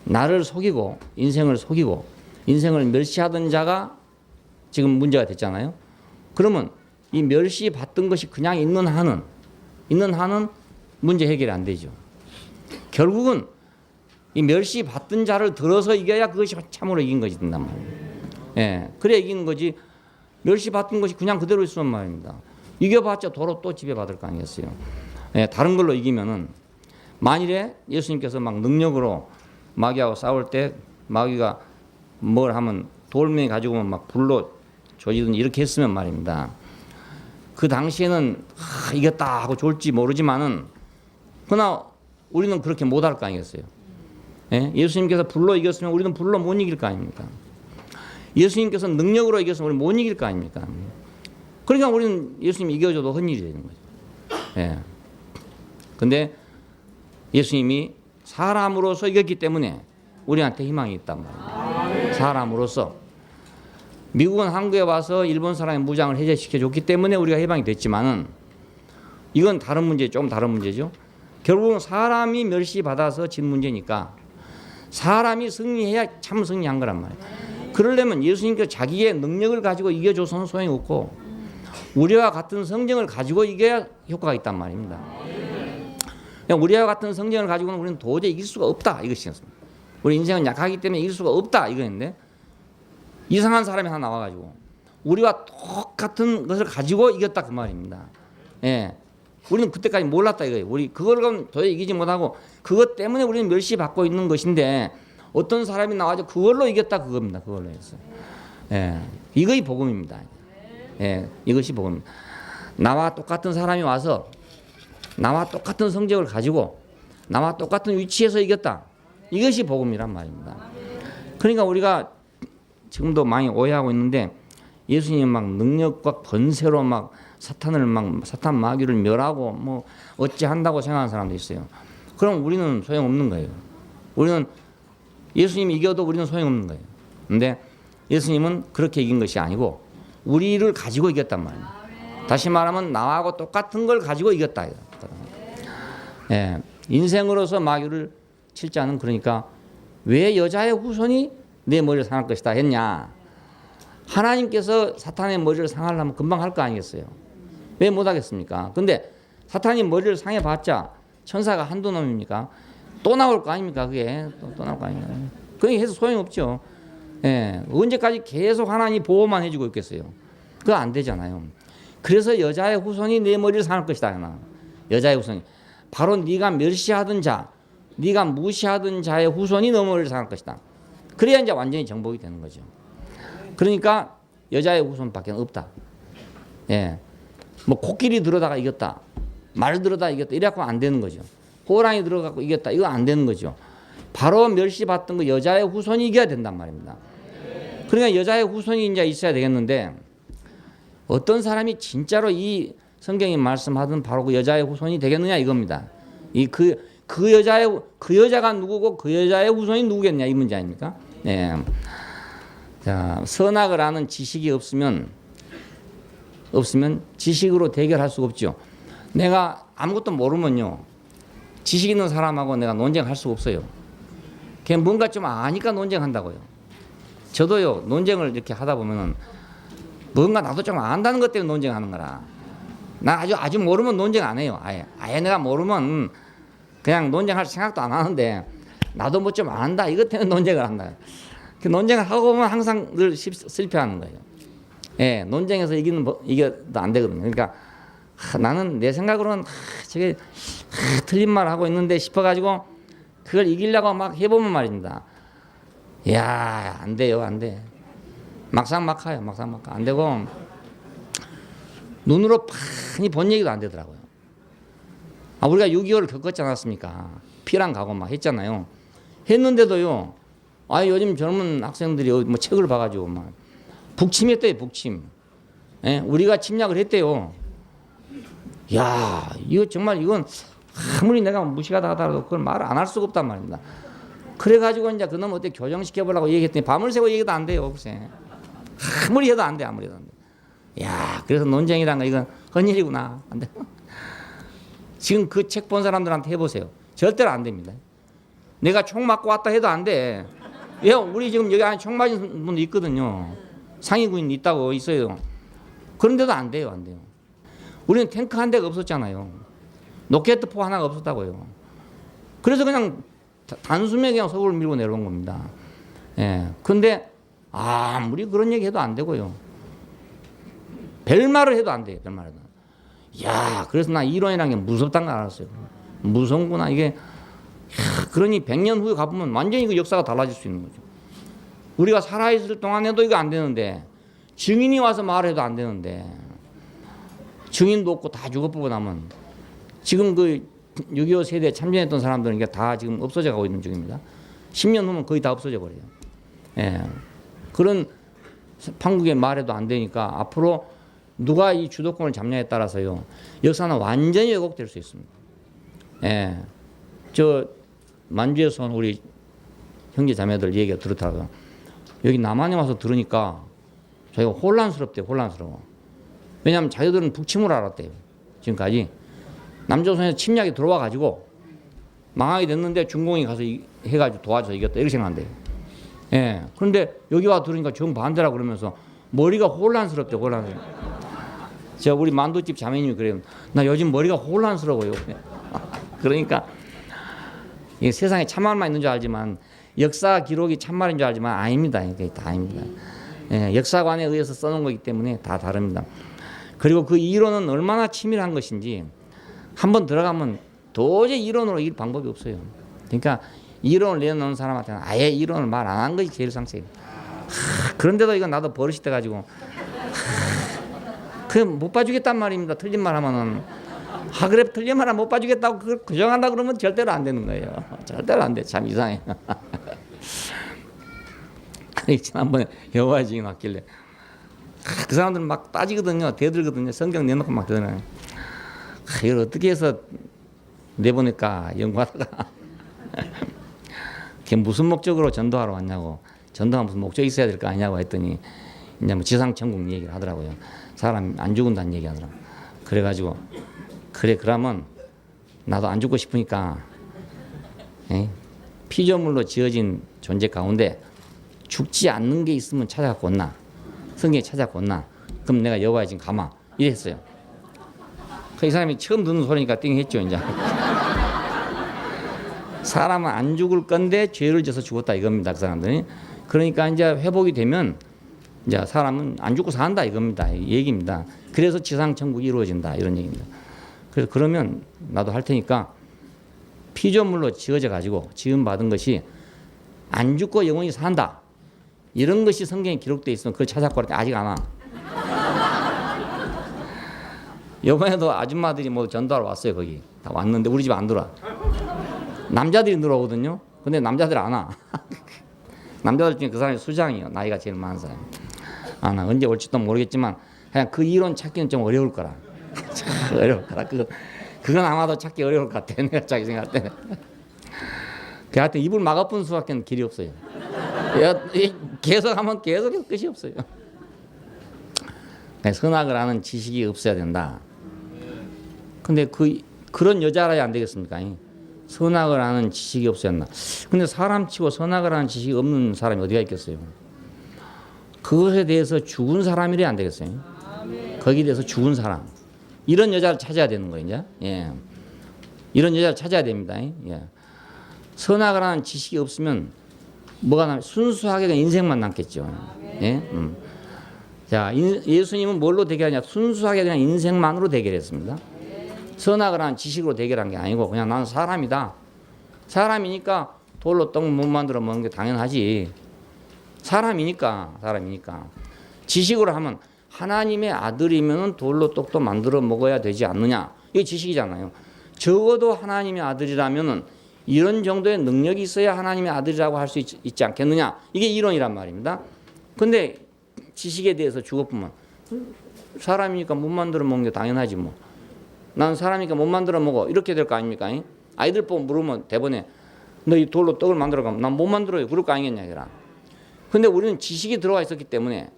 나를 속이고 인생을 속이고 인생을 멸시하던 자가 지금 문제가 됐잖아요. 그러면 이 멸시 받던 것이 그냥 있는 한은 문제 해결이 안 되죠. 결국은 이 멸시 받던 자를 들어서 이겨야 그것이 참으로 이긴 것이 된단 말이에요. 예, 그래 이기는 거지. 멸시 받던 것이 그냥 그대로 있으면 말입니다. 이겨봤자 도로 또 지배받을 거 아니겠어요. 예, 다른 걸로 이기면은 만일에 예수님께서 막 능력으로 마귀하고 싸울 때 마귀가 뭘 하면 돌멩이 가지고 오면 막 불로 조지든 이렇게 했으면 말입니다. 그 당시에는 이겼다 하고 좋을지 모르지만은 그러나 우리는 그렇게 못할 거 아니겠어요. 예? 예수님께서 불로 이겼으면 우리는 불로 못 이길 거 아닙니까? 예수님께서 능력으로 이겼으면 우리는 못 이길 거 아닙니까? 그러니까 우리는 예수님 이겨줘도 헛일이 되는 거죠. 예. 근데 예수님이 사람으로서 이겼기 때문에 우리한테 희망이 있단 말이에요. 사람으로서. 미국은 한국에 와서 일본 사람의 무장을 해제시켜 줬기 때문에 우리가 해방이 됐지만은 이건 다른 문제, 좀 다른 문제죠. 결국은 사람이 멸시받아서 진 문제니까 사람이 승리해야 참 승리한 거란 말이에요. 그러려면 예수님께서 자기의 능력을 가지고 이겨줘서는 소용이 없고 우리와 같은 성정을 가지고 이겨야 효과가 있단 말입니다. 우리와 같은 성정을 가지고는 우리는 도저히 이길 수가 없다 이것이었습니다. 우리 인생은 약하기 때문에 이길 수가 없다 이거였는데 이상한 사람이 하나 나와가지고 우리와 똑같은 것을 가지고 이겼다 그 말입니다. 예, 우리는 그때까지 몰랐다 이거예요. 우리 그걸 도저히 이기지 못하고 그것 때문에 우리는 멸시받고 있는 것인데 어떤 사람이 나와서 그걸로 이겼다 그겁니다. 그걸로 해서. 예, 이것이 복음입니다. 예, 이것이 복음입니다. 나와 똑같은 사람이 와서 나와 똑같은 성적을 가지고 나와 똑같은 위치에서 이겼다. 이것이 복음이란 말입니다. 그러니까 우리가 지금도 많이 오해하고 있는데 예수님 막 능력과 권세로 막 사탄 마귀를 멸하고 뭐 어찌 한다고 생각하는 사람도 있어요. 그럼 우리는 소용없는 거예요. 우리는 예수님이 이겨도 우리는 소용없는 거예요. 근데 예수님은 그렇게 이긴 것이 아니고 우리를 가지고 이겼단 말이에요. 다시 말하면 나하고 똑같은 걸 가지고 이겼다. 예, 인생으로서 마귀를 칠 자는 그러니까 왜 여자의 후손이 내 머리를 상할 것이다 했냐. 하나님께서 사탄의 머리를 상하려면 금방 할 거 아니겠어요. 왜 못하겠습니까? 근데 사탄이 머리를 상해봤자 천사가 한두 놈입니까? 또 나올 거 아닙니까? 그게 또 나올 거 아닙니까? 그게 해서 소용이 없죠. 예, 언제까지 계속 하나님이 보호만 해주고 있겠어요. 그거 안 되잖아요. 그래서 여자의 후손이 내 머리를 상할 것이다. 여자의 후손이 바로 네가 멸시하던 자, 네가 무시하던 자의 후손이 너 머리를 상할 것이다. 그래야 이제 완전히 정복이 되는 거죠. 그러니까 여자의 후손밖에 없다. 예, 뭐 코끼리 들어다가 이겼다, 말 들어다 이겼다 이래갖고 안 되는 거죠. 호랑이 들어가고 이겼다 이거 안 되는 거죠. 바로 멸시받던 거 여자의 후손이 이겨야 된단 말입니다. 그러니까 여자의 후손이 이제 있어야 되겠는데 어떤 사람이 진짜로 이 성경이 말씀하던 바로 그 여자의 후손이 되겠느냐 이겁니다. 그 여자가 누구고 그 여자의 후손이 누구겠냐 이 문제 아닙니까? 예. 자, 선악을 아는 지식이 없으면 지식으로 대결할 수가 없죠. 내가 아무것도 모르면요, 지식 있는 사람하고 내가 논쟁할 수가 없어요. 그냥 뭔가 좀 아니까 논쟁한다고요. 저도요, 논쟁을 이렇게 하다 보면은 뭔가 나도 좀 안다는 것 때문에 논쟁하는 거라. 나 아주 모르면 논쟁 안 해요. 아예 내가 모르면 그냥 논쟁할 생각도 안 하는데 나도 뭐 좀 안다 이것 때문에 논쟁을 한다. 그 논쟁을 하고 보면 항상 늘 실패하는 거예요. 예, 논쟁에서 이겨도 안 되거든요. 그러니까 나는 내 생각으로는 저게 틀린 말 하고 있는데 싶어가지고 그걸 이기려고 막 해보면 말입니다. 이야, 안 돼요, 안 돼. 막상 막하요, 안 되고 눈으로 빤히 본 얘기도 안 되더라고요. 우리가 6.25를 겪었지 않았습니까? 피랑 가고 막 했잖아요. 했는데도요. 요즘 젊은 학생들이 뭐 책을 봐가지고 막 북침했대요. 북침. 예? 우리가 침략을 했대요. 야, 이거 정말 이건 아무리 내가 무식하다 하더라도 그걸 말 안 할 수가 없단 말입니다. 그래가지고 이제 그놈 어떻게 교정시켜보려고 얘기했더니 밤을 새고 얘기도 안 돼요. 글쎄. 아무리 해도 안 돼. 아무리 해도 안 돼. 야, 그래서 논쟁이란 거 이건 헛일이구나. 안 돼. 지금 그 책 본 사람들한테 해보세요. 절대로 안 됩니다. 내가 총 맞고 왔다 해도 안 돼. 예, 우리 지금 여기 안에 총 맞은 분도 있거든요. 상위군 있다고 있어요. 그런데도 안 돼요. 안 돼요. 우리는 탱크 한 대가 없었잖아요. 로켓포 하나가 없었다고요. 그래서 그냥 단숨에 그냥 서울을 밀고 내려온 겁니다. 예. 근데 아무리 그런 얘기 해도 안 되고요. 별말을 해도 안 돼요. 별말을 해도. 야, 그래서 나 이론이라는 게 무섭다는 걸 알았어요. 무서운구나. 이게 그러니 100년 후에 가보면 완전히 그 역사가 달라질 수 있는 거죠. 우리가 살아있을 동안에도 이거 안 되는데 증인이 와서 말해도 안 되는데 증인도 없고 다 죽어보고 나면 지금 그 6.25 세대에 참전했던 사람들은 이게 다 지금 없어져 가고 있는 중입니다. 10년 후면 거의 다 없어져 버려요. 예. 그런 판국에 말해도 안 되니까 앞으로 누가 이 주도권을 잡냐에 따라서요. 역사는 완전히 왜곡될 수 있습니다. 예. 저 만주에서 온 우리 형제 자매들 얘기가 들었더라고요. 여기 남한에 와서 들으니까 저희가 혼란스럽대요. 혼란스러워. 왜냐하면 자기들은 북침을 알았대요. 지금까지. 남조선에서 침략이 들어와 가지고 망하게 됐는데 중공이 가서 해가지고 도와줘서 이겼다 이렇게 생각한대요. 예. 그런데 여기 와 들으니까 정반대라 그러면서 머리가 혼란스럽대요. 혼란스러워. 저 우리 만두집 자매님이 그래요. 나 요즘 머리가 혼란스러워요. 그러니까 이 세상에 참말만 있는 줄 알지만 역사 기록이 참말인 줄 알지만 아닙니다. 이게 다 아닙니다. 예, 역사관에 의해서 써놓은 거기 때문에 다 다릅니다. 그리고 그 이론은 얼마나 치밀한 것인지 한번 들어가면 도저히 이론으로 이길 방법이 없어요. 그러니까 이론을 내놓는 사람한테는 아예 이론을 말 안 한 것이 제일 상세해요. 그런데도 이건 나도 버릇이 돼가지고 그 못 봐주겠단 말입니다. 틀린 말 하면은 그래 틀린 말 하면 못 봐주겠다고 그걸 규정한다 그러면 절대로 안 되는 거예요. 절대로 안 돼. 참 이상해. 지난번에 여호와의 증인 왔길래 그 사람들은 막 따지거든요. 대들거든요. 성경 내놓고 막 대들어요. 이걸 어떻게 해서 내보낼까 연구하다가 걔 무슨 목적으로 전도하러 왔냐고, 전도가 무슨 목적이 있어야 될 거 아니냐고 했더니 이제 뭐 지상천국 얘기를 하더라고요. 사람 안 죽은다는 얘기 하더라고요. 그래가지고 그래 그러면 나도 안 죽고 싶으니까 피조물로 지어진 존재 가운데 죽지 않는 게 있으면 찾아갖고 온나, 성경에 찾아갖고 온나, 그럼 내가 여호와의 증인 가마 이랬어요. 이 사람이 처음 듣는 소리니까 띵 했죠. 이제 사람은 안 죽을 건데 죄를 져서 죽었다 이겁니다. 그 사람들이. 그러니까 이제 회복이 되면 이제 사람은 안 죽고 산다 이겁니다. 이 얘기입니다. 그래서 지상천국이 이루어진다 이런 얘기입니다. 그래서 그러면 나도 할 테니까 피조물로 지어져 가지고 지음 받은 것이 안 죽고 영원히 산다 이런 것이 성경에 기록되어 있으면 그걸 찾아갖고 아직 안 와. 이번에도 아줌마들이 뭐 전도하러 왔어요. 거기 다 왔는데 우리 집 안 들어와. 남자들이 들어오거든요. 근데 남자들 안 와. 남자들 중에 그 사람이 수장이에요. 나이가 제일 많은 사람. 나 언제 올지도 모르겠지만 그냥 그 이론 찾기는 좀 어려울 거라. 어려울 거라. 그건 아마도 찾기 어려울 것 같아. 내가 자기 생각할 때. 걔한테 입을 막아뿐 수밖에 길이 없어요. 계속 하면 계속 끝이 없어요. 선악을 아는 지식이 없어야 된다. 근데 그런 여자라야 안 되겠습니까? 선악을 아는 지식이 없어야 한다. 근데 사람 치고 선악을 아는 지식이 없는 사람이 어디가 있겠어요? 그것에 대해서 죽은 사람이래야 안 되겠어요? 거기에 대해서 죽은 사람. 이런 여자를 찾아야 되는 거예요, 이제. 예. 이런 여자를 찾아야 됩니다. 예. 선악을 아는 지식이 없으면 뭐가 남? 순수하게 그냥 인생만 남겠죠. 예. 자, 예수님은 뭘로 대결하냐? 순수하게 그냥 인생만으로 대결했습니다. 선악을 한 지식으로 대결한 게 아니고 그냥 나는 사람이다. 사람이니까 돌로 떡 못 만들어 먹는 게 당연하지. 사람이니까. 지식으로 하면 하나님의 아들이면 돌로 떡도 만들어 먹어야 되지 않느냐. 이게 지식이잖아요. 적어도 하나님의 아들이라면 이런 정도의 능력이 있어야 하나님의 아들이라고 할 수 있지 않겠느냐. 이게 이론이란 말입니다. 근데 지식에 대해서 죽어보면 사람이니까 못 만들어 먹는 게 당연하지 뭐. 난 사람이니까 못 만들어 먹어. 이렇게 될 거 아닙니까? 아이들 보고 물으면 대번에 너 이 돌로 떡을 만들어 가면 난 못 만들어요. 그럴 거 아니겠냐 이라. 근데 우리는 지식이 들어가 있었기 때문에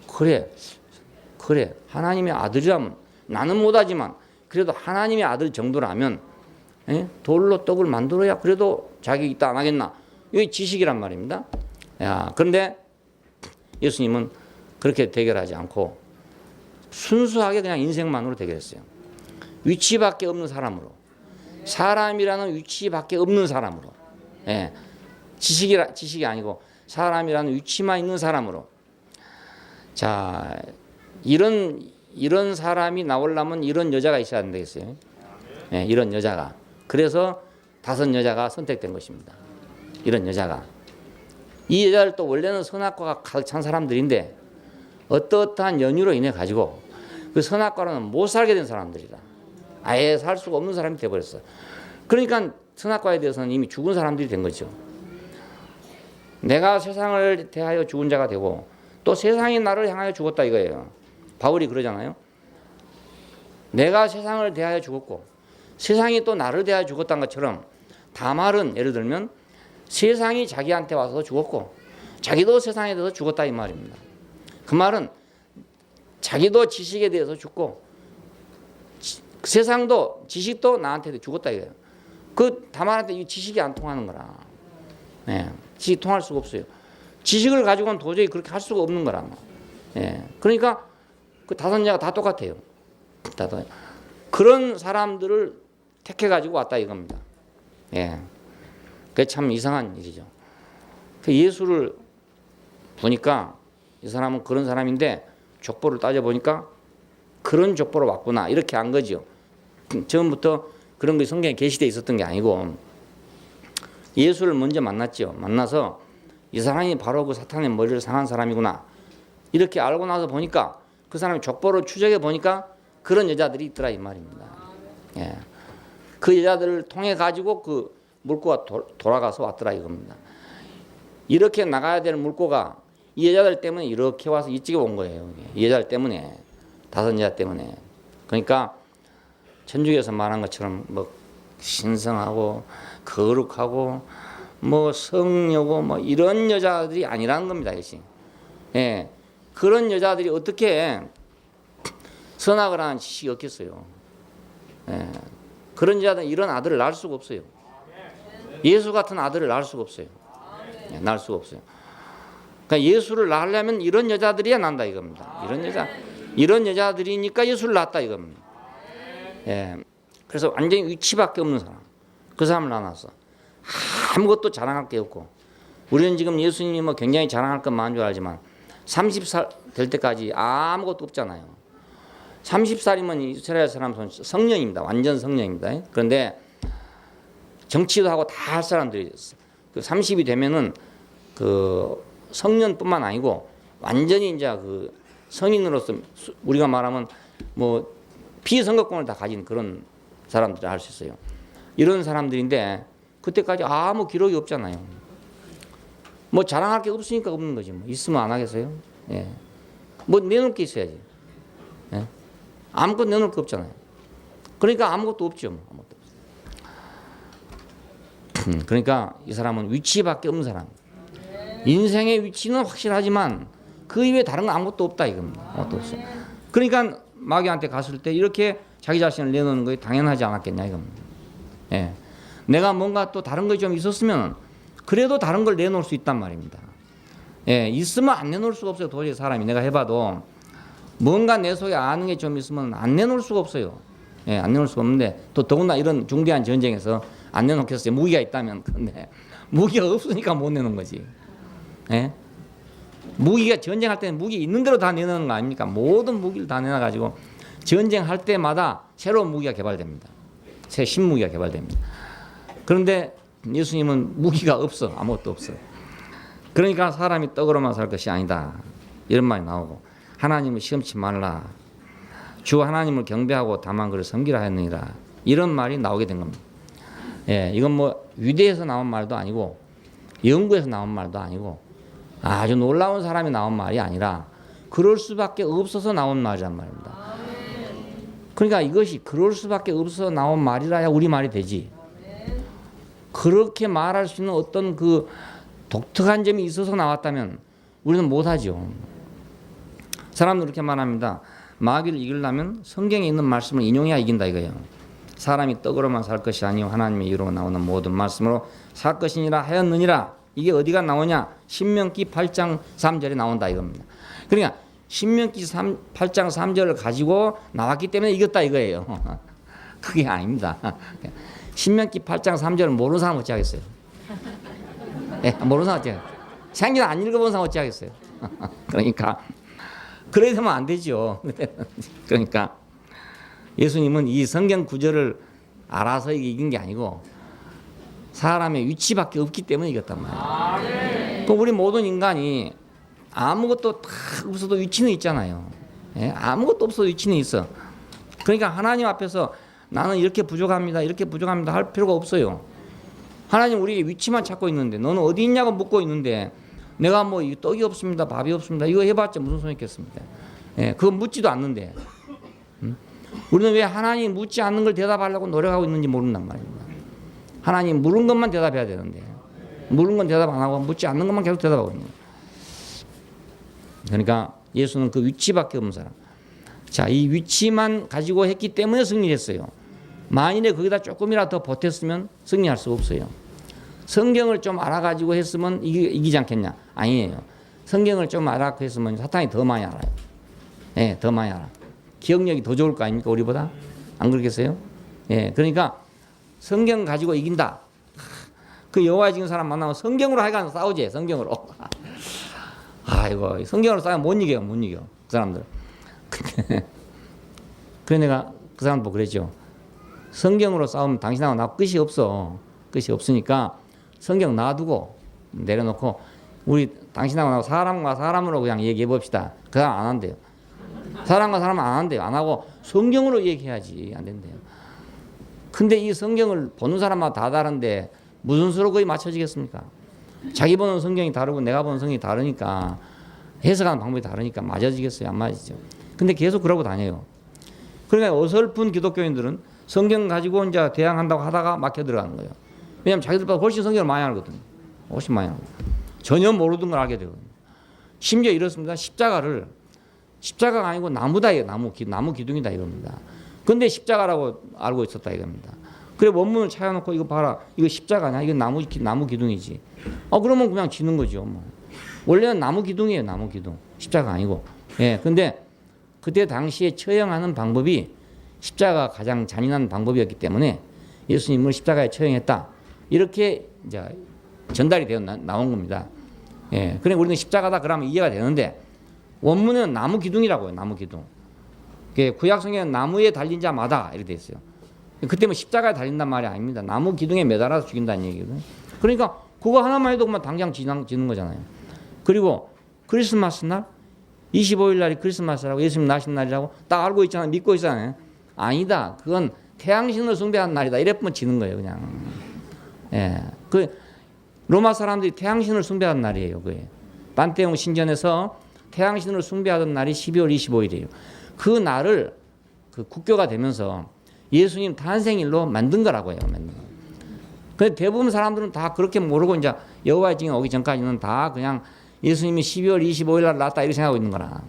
그래 하나님의 아들이라면 나는 못하지만 그래도 하나님의 아들 정도라면 돌로 떡을 만들어야 그래도 자기 있다 안 하겠나. 이게 지식이란 말입니다. 야, 그런데 예수님은 그렇게 대결하지 않고 순수하게 그냥 인생만으로 대결했어요. 위치밖에 없는 사람으로, 사람이라는 위치밖에 없는 사람으로, 지식이 아니고 사람이라는 위치만 있는 사람으로. 자, 이런 사람이 나오려면 이런 여자가 있어야 안 되겠어요? 이런 여자가. 그래서 5 여자가 선택된 것입니다. 이런 여자가. 이 여자들 또 원래는 선악과가 가득 찬 사람들인데 어떠한 연유로 인해 가지고 그 선악과로는 못 살게 된 사람들이라. 아예 살 수가 없는 사람이 되어버렸어. 그러니까 선악과에 대해서는 이미 죽은 사람들이 된 거죠. 내가 세상을 대하여 죽은 자가 되고 또 세상이 나를 향하여 죽었다 이거예요. 바울이 그러잖아요. 내가 세상을 대하여 죽었고 세상이 또 나를 대하여 죽었다는 것처럼 다말은 예를 들면 세상이 자기한테 와서 죽었고 자기도 세상에 대해서 죽었다 이 말입니다. 그 말은 자기도 지식에 대해서 죽고 세상도 지식도 나한테 죽었다 이거예요. 그 다말한테 이 지식이 안 통하는 거라. 지식 통할 수가 없어요. 지식을 가지고는 도저히 그렇게 할 수가 없는 거라. 그러니까 그 5 여자가 다 똑같아요. 그런 사람들을 택해 가지고 왔다 이겁니다. 그게 참 이상한 일이죠. 그 예수를 보니까 이 사람은 그런 사람인데 족보를 따져 보니까 그런 족보로 왔구나 이렇게 한 거죠. 처음부터 그런 게 성경에 계시되어 있었던 게 아니고 예수를 먼저 만났죠. 만나서 이 사람이 바로 그 사탄의 머리를 상한 사람이구나 이렇게 알고 나서 보니까 그 사람이 족보를 추적해 보니까 그런 여자들이 있더라 이 말입니다. 그 여자들을 통해 가지고 그 물고가 돌아가서 왔더라 이겁니다. 이렇게 나가야 될 물고가 이 여자들 때문에 이렇게 와서 이쪽에 온 거예요. 이 여자들 때문에 5 여자 때문에. 그러니까 천주교에서 말한 것처럼 뭐 신성하고 거룩하고 뭐 성녀고 뭐 이런 여자들이 아니라는 겁니다. 이것이. 그런 여자들이 어떻게 선악을 하는 지식이 없겠어요. 그런 여자들은 이런 아들을 낳을 수가 없어요. 예수 같은 아들을 낳을 수가 없어요. 낳을 수가 없어요. 그러니까 예수를 낳으려면 이런 여자들이야 난다 이겁니다. 이런 여자들이니까 예수를 낳았다 이겁니다. 그래서 완전히 위치밖에 없는 사람. 그 사람을 낳아놨어. 아무것도 자랑할 게 없고. 우리는 지금 예수님이 뭐 굉장히 자랑할 건 많은 줄 알지만 30살 될 때까지 아무것도 없잖아요. 30살이면 이스라엘 사람 성년입니다. 완전 성년입니다. 그런데 정치도 하고 다 할 사람들이 그 30이 되면은 그 성년뿐만 아니고 완전히 이제 그 성인으로서 우리가 말하면 뭐 비선거권을 다 가진 그런 사람들이 할 수 있어요. 이런 사람들인데 그때까지 아무 기록이 없잖아요. 뭐 자랑할 게 없으니까 없는 거지. 뭐 있으면 안 하겠어요? 뭐 내놓을 게 있어야지. 아무것도 내놓을 게 없잖아요. 그러니까 아무것도 없죠. 뭐. 아무것도 없어요. 그러니까 이 사람은 위치밖에 없는 사람. 인생의 위치는 확실하지만 그 이외에 다른 건 아무것도 없다 이겁니다. 아무것도 없어요. 그러니까 마귀한테 갔을 때 이렇게 자기 자신을 내놓는 것이 당연하지 않았겠냐 이겁니다. 내가 뭔가 또 다른 것이 좀 있었으면 그래도 다른 걸 내놓을 수 있단 말입니다. 있으면 안 내놓을 수가 없어요. 도저히 사람이 내가 해봐도 뭔가 내 속에 아는 게 좀 있으면 안 내놓을 수가 없어요. 안 내놓을 수가 없는데 또 더구나 이런 중대한 전쟁에서 안 내놓겠어요. 무기가 있다면. 근데 무기가 없으니까 못 내놓은 거지. 무기가 전쟁할 때는 무기 있는 대로 다 내놓는 거 아닙니까? 모든 무기를 다 내놔가지고 전쟁할 때마다 새로운 무기가 개발됩니다. 새 신무기가 개발됩니다. 그런데 예수님은 무기가 없어. 아무것도 없어. 그러니까 사람이 떡으로만 살 것이 아니다. 이런 말이 나오고 하나님을 시험치 말라. 주 하나님을 경배하고 다만 그를 섬기라 했느니라. 이런 말이 나오게 된 겁니다. 예, 이건 뭐 위대해서 나온 말도 아니고 연구에서 나온 말도 아니고 아주 놀라운 사람이 나온 말이 아니라 그럴 수밖에 없어서 나온 말이란 말입니다. 그러니까 이것이 그럴 수밖에 없어서 나온 말이라야 우리 말이 되지. 그렇게 말할 수 있는 어떤 그 독특한 점이 있어서 나왔다면 우리는 못하죠. 사람들은 그렇게 말합니다. 마귀를 이기려면 성경에 있는 말씀을 인용해야 이긴다 이거예요. 사람이 떡으로만 살 것이 아니요 하나님의 이로 나오는 모든 말씀으로 살 것이니라 하였느니라. 이게 어디가 나오냐? 신명기 8장 3절에 나온다 이겁니다. 그러니까 신명기 8장 3절을 가지고 나왔기 때문에 이겼다 이거예요. 그게 아닙니다. 신명기 8장 3절을 모르는 사람 어찌 하겠어요? 네, 모르는 사람 어찌 하겠어요? 생전 안 읽어본 사람 어찌 하겠어요? 그러니까 그래 되면 안 되죠. 그러니까 예수님은 이 성경 구절을 알아서 이긴 게 아니고 사람의 위치밖에 없기 때문에 이겼단 말이에요. 또 우리 모든 인간이 아무것도 다 없어도 위치는 있잖아요. 예? 아무것도 없어도 위치는 있어. 그러니까 하나님 앞에서 나는 이렇게 부족합니다. 이렇게 부족합니다. 할 필요가 없어요. 하나님 우리 위치만 찾고 있는데 너는 어디 있냐고 묻고 있는데 내가 뭐 떡이 없습니다. 밥이 없습니다. 이거 해봤자 무슨 소용 있겠습니까? 예, 그거 묻지도 않는데. 우리는 왜 하나님 묻지 않는 걸 대답하려고 노력하고 있는지 모른단 말입니다. 하나님 물은 것만 대답해야 되는데 물은 건 대답 안 하고 묻지 않는 것만 계속 대답하고 있는 거예요. 그러니까 예수는 그 위치밖에 없는 사람. 자, 이 위치만 가지고 했기 때문에 승리했어요. 만일에 거기다 조금이라도 더 보탰으면 승리할 수 없어요. 성경을 좀 알아가지고 했으면 이기지 않겠냐? 아니에요. 성경을 좀 알아가지고 했으면 사탄이 더 많이 알아요. 예, 더 많이 알아. 기억력이 더 좋을 거 아닙니까? 우리보다? 안 그렇겠어요? 예, 그러니까 성경 가지고 이긴다. 그 여호와의 증인 사람 만나면 성경으로 하여간 싸우지. 성경으로. 아이고, 성경으로 싸우면 못 이겨요. 못 이겨. 그 사람들. 그래 내가 그 사람도 그랬죠. 성경으로 싸우면 당신하고 나 끝이 없어. 끝이 없으니까 성경 놔두고 내려놓고 우리 당신하고 나하고 사람과 사람으로 그냥 얘기해 봅시다. 그 사람 안 한대요. 사람과 사람은 안 한대요. 안 하고 성경으로 얘기해야지. 안 된대요. 근데 이 성경을 보는 사람마다 다 다른데 무슨 수로 거의 맞춰지겠습니까? 자기 보는 성경이 다르고 내가 보는 성경이 다르니까 해석하는 방법이 다르니까 맞아지겠어요? 안 맞아지죠. 근데 계속 그러고 다녀요. 그러니까 어설픈 기독교인들은 성경 가지고 이제 대항한다고 하다가 막혀 들어가는 거예요. 왜냐하면 자기들보다 훨씬 성경을 많이 알거든요. 훨씬 많이 알거든요. 전혀 모르던 걸 알게 되거든요. 심지어 이렇습니다. 십자가가 아니고 나무다 이거 나무 기둥이다 이겁니다. 근데 십자가라고 알고 있었다 이겁니다. 그래 원문을 찾아놓고 이거 봐라 이거 십자가냐 이거 나무 기둥이지. 그러면 그냥 지는 거죠. 뭐. 원래는 나무 기둥이에요. 나무 기둥. 십자가 아니고. 예. 근데 그때 당시에 처형하는 방법이 십자가가 가장 잔인한 방법이었기 때문에 예수님을 십자가에 처형했다. 이렇게 이제 전달이 되어 나온 겁니다. 예. 그래 우리는 십자가다 그러면 이해가 되는데 원문은 나무 기둥이라고요. 나무 기둥. 구약 성경은 나무에 달린 자마다 이렇게 돼 있어요. 그때 뭐 십자가에 달린단 말이 아닙니다. 나무 기둥에 매달아서 죽인다는 얘기거든요. 그러니까 그거 하나만 해도 그만 당장 지는 거잖아요. 그리고 크리스마스 날 25일 날이 크리스마스라고 예수님 나신 날이라고 딱 알고 있잖아요. 믿고 있잖아요. 아니다. 그건 태양신을 숭배하는 날이다. 이랬으면 지는 거예요. 그냥. 예. 그 로마 사람들이 태양신을 숭배하는 날이에요. 그게. 판테온 신전에서 태양신을 숭배하던 날이 12월 25일이에요. 그 날을 그 국교가 되면서 예수님 탄생일로 만든 거라고 해요. 근데 대부분 사람들은 다 그렇게 모르고 이제 여호와의 증인 오기 전까지는 다 그냥 예수님이 12월 25일 날 났다 이렇게 생각하고 있는 거라.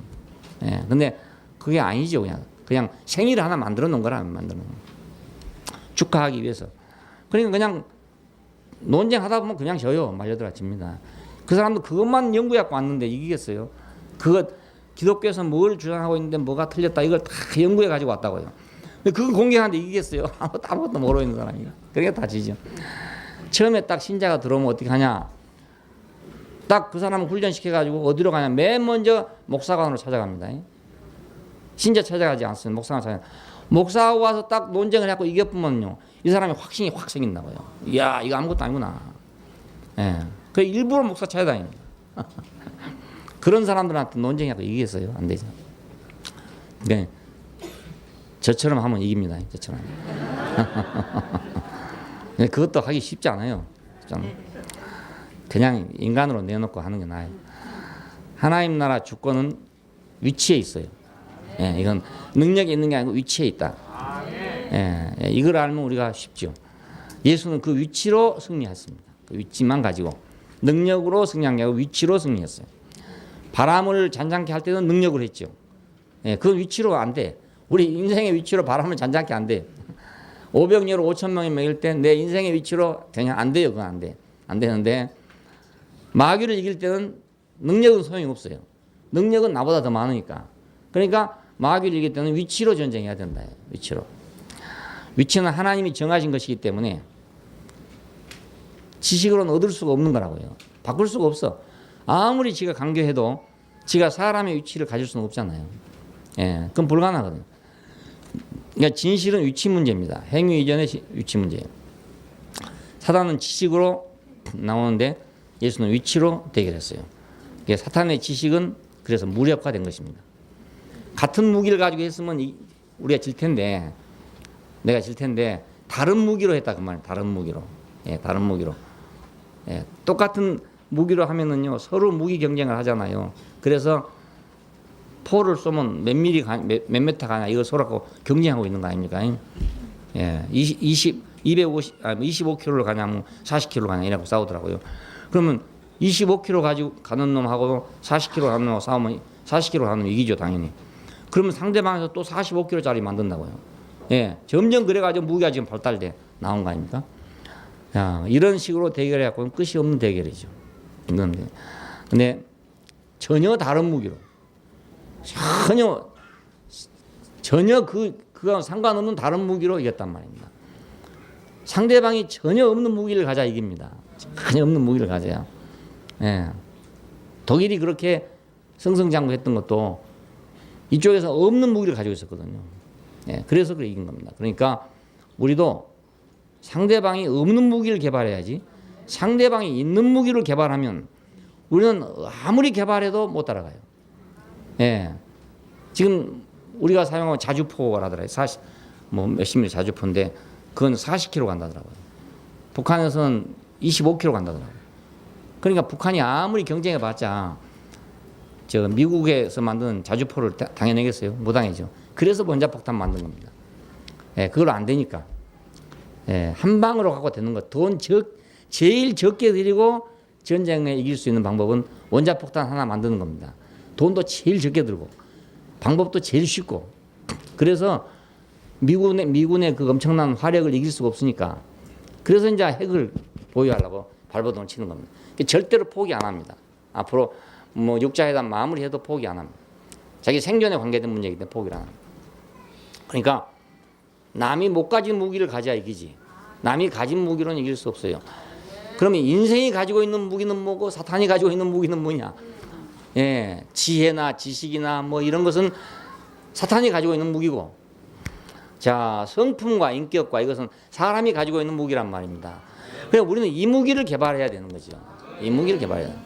예. 근데 그게 아니죠. 그냥 생일을 하나 만들어 놓은 거라. 만들어 놓은 거. 축하하기 위해서. 그러니까 그냥 논쟁하다 보면 그냥 져요. 말려들어 집니다. 그 사람도 그것만 연구해갖고 왔는데 이기겠어요. 기독교에서 뭘 주장하고 있는데 뭐가 틀렸다 이걸 다 연구해 가지고 왔다고요. 근데 그거 공개하는데 이기겠어요. 아무것도 모르고 있는 사람이. 그러니까 다 지죠. 처음에 딱 신자가 들어오면 어떻게 하냐. 딱 그 사람을 훈련시켜 가지고 어디로 가냐. 맨 먼저 목사관으로 찾아갑니다. 신자 찾아가지 않습니다. 목사관 찾아가. 목사하고 와서 딱 논쟁을 해갖고 이겨보면요. 이 사람이 확신이 확 생긴다고요. 이야 이거 아무것도 아니구나. 예. 그 일부러 목사 찾아다닙니다. 그런 사람들한테 논쟁하고 이기겠어요? 안 되죠. 네. 저처럼 하면 이깁니다. 저처럼. 근데 그것도 하기 쉽지 않아요. 좀 그냥 인간으로 내놓고 하는 게 나아요. 하나님 나라 주권은 위치에 있어요. 예, 이건 능력이 있는 게 아니고 위치에 있다. 예, 이걸 알면 우리가 쉽죠. 예수는 그 위치로 승리했습니다. 그 위치만 가지고 능력으로 승리한 게 아니고 위치로 승리했어요. 바람을 잔잔케 할 때는 능력을 했죠. 예, 그 위치로 안 돼. 우리 인생의 위치로 바람을 잔잔케 안 돼. 500여로 5,000명이 먹일 때 내 인생의 위치로 그냥 안 돼요. 그건 안 돼. 안 되는데 마귀를 이길 때는 능력은 소용이 없어요. 능력은 나보다 더 많으니까. 그러니까 마귀를 이길 때는 위치로 전쟁해야 된다. 위치로. 위치는 하나님이 정하신 것이기 때문에 지식으로는 얻을 수가 없는 거라고요. 바꿀 수가 없어. 아무리 지가 강교해도 지가 사람의 위치를 가질 수는 없잖아요. 예, 그건 불가능하거든요. 그러니까 진실은 위치 문제입니다. 행위 이전의 위치 문제예요. 사단은 지식으로 나오는데 예수는 위치로 대결했어요. 사탄의 지식은 그래서 무력화된 것입니다. 같은 무기를 가지고 했으면 우리가 질 텐데, 내가 질 텐데 다른 무기로 했다 그 말이에요. 다른 무기로. 예, 다른 무기로. 예, 똑같은 무기로 하면은요 서로 무기 경쟁을 하잖아요. 그래서 포를 쏘면 몇 메타 가냐 이걸 서로 경쟁하고 있는 거 아닙니까? 예, 25km를 가냐, 뭐 40km 가냐 이라고 싸우더라고요. 그러면 25km 가지고 가는 놈하고 40km 가는 놈하고 싸우면 40km 가는 놈 이기죠, 당연히. 그러면 상대방에서 또 45km짜리 만든다고요. 예, 점점 그래가지고 무기가 지금 발달돼 나온 거 아닙니까? 야, 이런 식으로 대결해갖고는 끝이 없는 대결이죠. 근데 전혀 다른 무기로, 전혀 그가 상관없는 다른 무기로 이겼단 말입니다. 상대방이 전혀 없는 무기를 가져야 이깁니다. 전혀 없는 무기를 가져야. 예. 독일이 그렇게 승승장구했던 것도 이쪽에서 없는 무기를 가지고 있었거든요. 예. 그래서 그래 이긴 겁니다. 그러니까 우리도 상대방이 없는 무기를 개발해야지, 상대방이 있는 무기를 개발하면 우리는 아무리 개발해도 못 따라가요. 예. 지금 우리가 사용하는 자주포라더라고요. 뭐 몇십 밀리 자주포인데 그건 40km 간다더라고요. 북한에서는 25km 간다더라고요. 그러니까 북한이 아무리 경쟁해봤자 저 미국에서 만든 자주포를 당해내겠어요? 못 당해죠. 그래서 원자폭탄 만든 겁니다. 예, 그걸 안 되니까. 예, 한 방으로 갖고 되는 것. 제일 적게 들이고 전쟁에 이길 수 있는 방법은 원자폭탄 하나 만드는 겁니다. 돈도 제일 적게 들고 방법도 제일 쉽고. 그래서 미군의 그 엄청난 화력을 이길 수가 없으니까, 그래서 이제 핵을 보유하려고 발버둥을 치는 겁니다. 절대로 포기 안 합니다. 앞으로 뭐 육자회담 마무리해도 포기 안 합니다. 자기 생존에 관계된 문제이기 때문에 포기를 안 합니다. 그러니까 남이 못 가진 무기를 가져야 이기지, 남이 가진 무기로는 이길 수 없어요. 그러면 인생이 가지고 있는 무기는 뭐고 사탄이 가지고 있는 무기는 뭐냐? 예, 지혜나 지식이나 뭐 이런 것은 사탄이 가지고 있는 무기고, 자, 성품과 인격과 이것은 사람이 가지고 있는 무기란 말입니다. 그래서 우리는 이 무기를 개발해야 되는 거죠. 이 무기를 개발해야 돼요.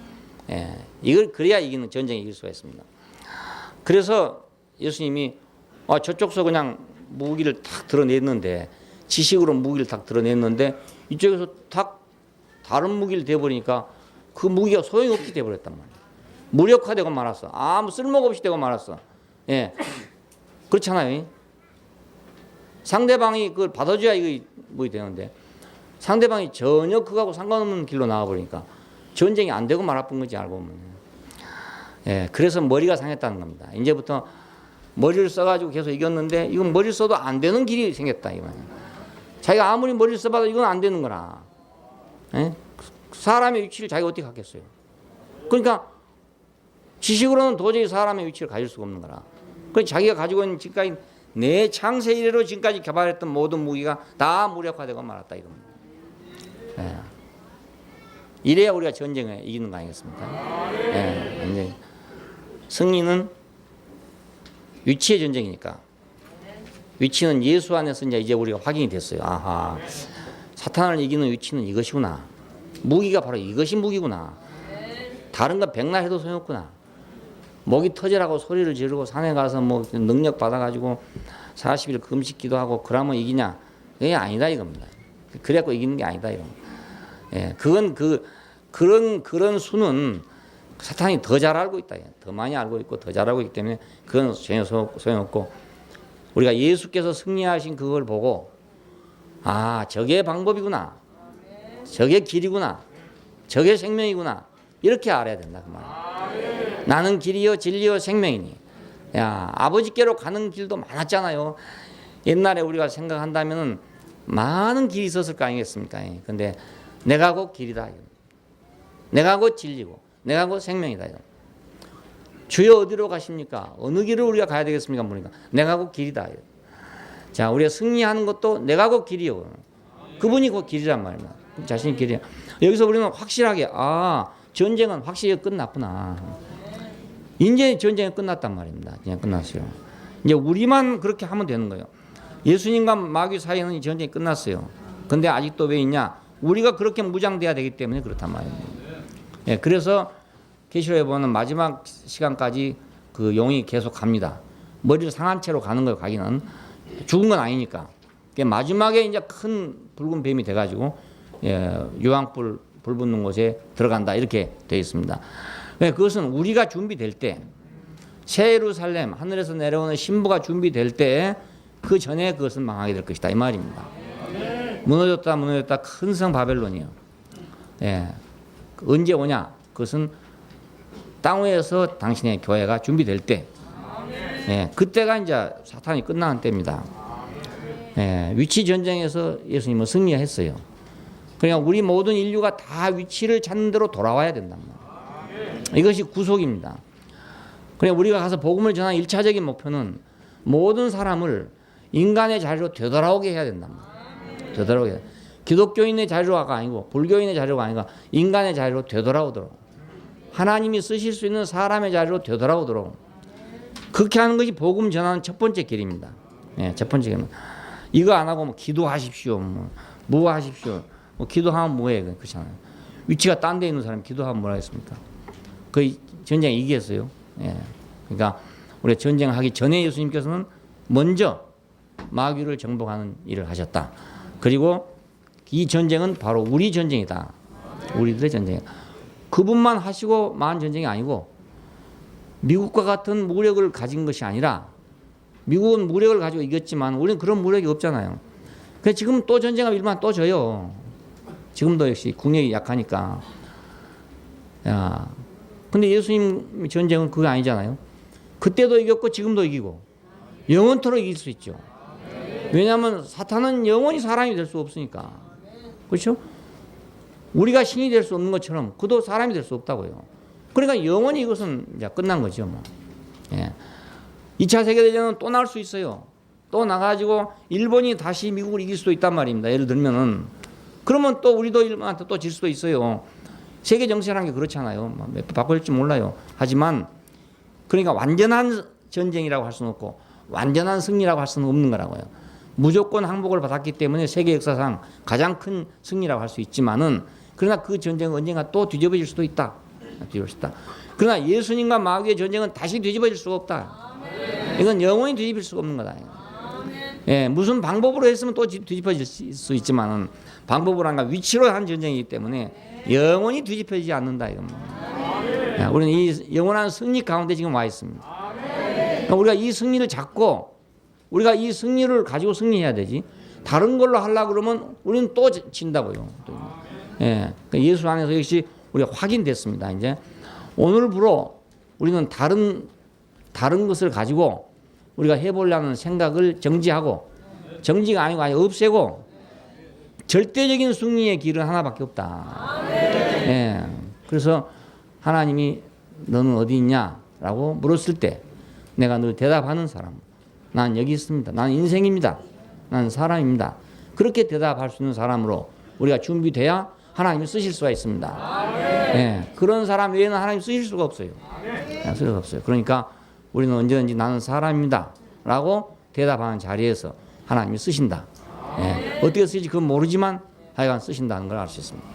예, 이걸 그래야 이기는, 전쟁에 이길 수가 있습니다. 그래서 예수님이 저쪽서 그냥 무기를 탁 드러냈는데, 지식으로 무기를 탁 드러냈는데 이쪽에서 탁 다른 무기를 대버리니까 그 무기가 소용없게 돼버렸단 말이에요. 무력화되고 말았어. 아무 쓸모가 없이 되고 말았어. 예, 그렇잖아요. 상대방이 그걸 받아줘야 이거 뭐 되는데 상대방이 전혀 그거하고 상관없는 길로 나와버리니까 전쟁이 안 되고 말아본 거지, 알고 보면. 예, 그래서 머리가 상했다는 겁니다. 이제부터 머리를 써가지고 계속 이겼는데 이건 머리를 써도 안 되는 길이 생겼다 이거예요. 자기가 아무리 머리를 써봐도 이건 안 되는 거라. 예? 사람의 위치를 자기가 어떻게 갖겠어요? 그러니까 지식으로는 도저히 사람의 위치를 가질 수가 없는 거라. 그래서 자기가 가지고 있는 지금까지 내 창세 이래로 지금까지 개발했던 모든 무기가 다 무력화되고 말았다 이겁니다. 예. 이래야 우리가 전쟁에 이기는 거 아니겠습니까? 예. 승리는 위치의 전쟁이니까. 위치는 예수 안에서 이제 우리가 확인이 됐어요. 아하, 사탄을 이기는 위치는 이것이구나. 무기가 바로 이것이 무기구나. 다른 건 백날 해도 소용없구나. 목이 터지라고 소리를 지르고 산에 가서 뭐 능력 받아가지고 40일 금식 기도하고 그러면 이기냐? 그게 아니다 이겁니다. 그래갖고 이기는 게 아니다 이런. 예, 그건 그런 수는 사탄이 더 잘 알고 있다. 더 많이 알고 있고 더 잘 알고 있기 때문에 그건 전혀 소용없고 우리가 예수께서 승리하신 그걸 보고 아 저게 방법이구나. 저게 길이구나. 저게 생명이구나. 이렇게 알아야 된다 그 말이야. 나는 길이요 진리요 생명이니. 야 아버지께로 가는 길도 많았잖아요. 옛날에 우리가 생각한다면은 많은 길이 있었을 거 아니겠습니까? 근데 내가 곧 길이다. 내가 곧 진리고 내가 곧 생명이다. 주여 어디로 가십니까? 어느 길을 우리가 가야 되겠습니까? 보니까 내가 곧 길이다. 자 우리가 승리하는 것도 내가 곧 길이요. 그분이 곧 길이란 말입니다. 자신이 길이야. 여기서 우리는 확실하게 아 전쟁은 확실히 끝났구나. 이제 전쟁이 끝났단 말입니다. 그냥 끝났어요. 이제 우리만 그렇게 하면 되는 거예요. 예수님과 마귀 사이에는 이 전쟁이 끝났어요. 근데 아직도 왜 있냐? 우리가 그렇게 무장돼야 되기 때문에 그렇단 말입니다. 예, 그래서 계시록에 보면 마지막 시간까지 그 용이 계속 갑니다. 머리를 상한 채로 가는 거예요. 가기는 죽은 건 아니니까. 마지막에 이제 큰 붉은 뱀이 돼가지고 예, 유황불 불 붙는 곳에 들어간다 이렇게 되어 있습니다. 예, 그것은 우리가 준비될 때 새 예루살렘 하늘에서 내려오는 신부가 준비될 때 그 전에 그것은 망하게 될 것이다 이 말입니다. 무너졌다 큰 성 바벨론이요. 예, 언제 오냐? 그것은 땅 위에서 당신의 교회가 준비될 때, 예, 그때가 이제 사탄이 끝나는 때입니다. 예, 위치 전쟁에서 예수님은 승리했어요. 그러니까 우리 모든 인류가 다 위치를 찾는 대로 돌아와야 된단 말이에요. 이것이 구속입니다. 그러니까 우리가 가서 복음을 전하는 1차적인 목표는 모든 사람을 인간의 자리로 되돌아오게 해야 된단 말이에요. 되돌아오게. 기독교인의 자리로가 아니고 불교인의 자리로가 아니고 인간의 자리로 되돌아오도록 하나님이 쓰실 수 있는 사람의 자리로 되돌아오도록 그렇게 하는 것이 복음 전하는 첫 번째 길입니다. 예, 첫 번째 길입니다. 이거 안 하고 뭐 기도하십시오, 뭐 하십시오. 뭐 기도하면 뭐해, 그렇잖아요. 위치가 딴 데 있는 사람이 기도하면 뭐라 했습니까? 그 전쟁 이기겠어요. 예, 그러니까 우리 전쟁하기 전에 예수님께서는 먼저 마귀를 정복하는 일을 하셨다. 그리고 이 전쟁은 바로 우리 전쟁이다. 우리들의 전쟁이다. 그분만 하시고 만 전쟁이 아니고 미국과 같은 무력을 가진 것이 아니라 미국은 무력을 가지고 이겼지만 우리는 그런 무력이 없잖아요. 그래서 지금 또 전쟁하면 일만 또 져요. 지금도 역시 국력이 약하니까. 야, 근데 예수님 전쟁은 그게 아니잖아요. 그때도 이겼고 지금도 이기고 영원토록 이길 수 있죠. 왜냐하면 사탄은 영원히 사람이 될 수 없으니까. 그렇죠? 우리가 신이 될 수 없는 것처럼 그도 사람이 될 수 없다고요. 그러니까 영원히 이것은 이제 끝난 거죠. 뭐. 예. 2차 세계대전은 또 날 수 있어요. 또 나가지고 일본이 다시 미국을 이길 수도 있단 말입니다. 예를 들면은. 그러면 또 우리도 일본한테 또 질 수도 있어요. 세계 정세라는 게 그렇잖아요. 몇 번 바꿀지 몰라요. 하지만 그러니까 완전한 전쟁이라고 할 수는 없고 완전한 승리라고 할 수는 없는 거라고요. 무조건 항복을 받았기 때문에 세계 역사상 가장 큰 승리라고 할 수 있지만은 그러나 그 전쟁은 언젠가 또 뒤집어질 수도 있다. 뒤집어질 수 있다. 그러나 예수님과 마귀의 전쟁은 다시 뒤집어질 수가 없다. 이건 영원히 뒤집힐 수가 없는 거다. 예, 무슨 방법으로 했으면 또 뒤집어질 수 있지만은 방법으로 한가 위치로 한 전쟁이기 때문에 영원히 뒤집혀지지 않는다. 이건. 예, 우리는 이 영원한 승리 가운데 지금 와 있습니다. 그러니까 우리가 이 승리를 잡고 우리가 이 승리를 가지고 승리해야 되지. 다른 걸로 하려고 그러면 우리는 또 진다고요. 예, 그러니까 예수 안에서 역시 우리가 확인됐습니다. 이제 오늘부로 우리는 다른 것을 가지고 우리가 해보려는 생각을 정지하고 정지가 아니고 아예 없애고 절대적인 승리의 길은 하나밖에 없다. 예, 그래서 하나님이 너는 어디 있냐라고 물었을 때 내가 늘 대답하는 사람. 난 여기 있습니다. 나는 인생입니다. 나는 사람입니다. 그렇게 대답할 수 있는 사람으로 우리가 준비돼야 하나님이 쓰실 수가 있습니다. 예, 그런 사람 외에는 하나님 쓰실 수가 없어요. 쓰실 수가 없어요. 그러니까 우리는 언제든지 나는 사람입니다. 라고 대답하는 자리에서 하나님이 쓰신다. 예, 어떻게 쓰실지 그건 모르지만 하여간 쓰신다는 걸 알 수 있습니다.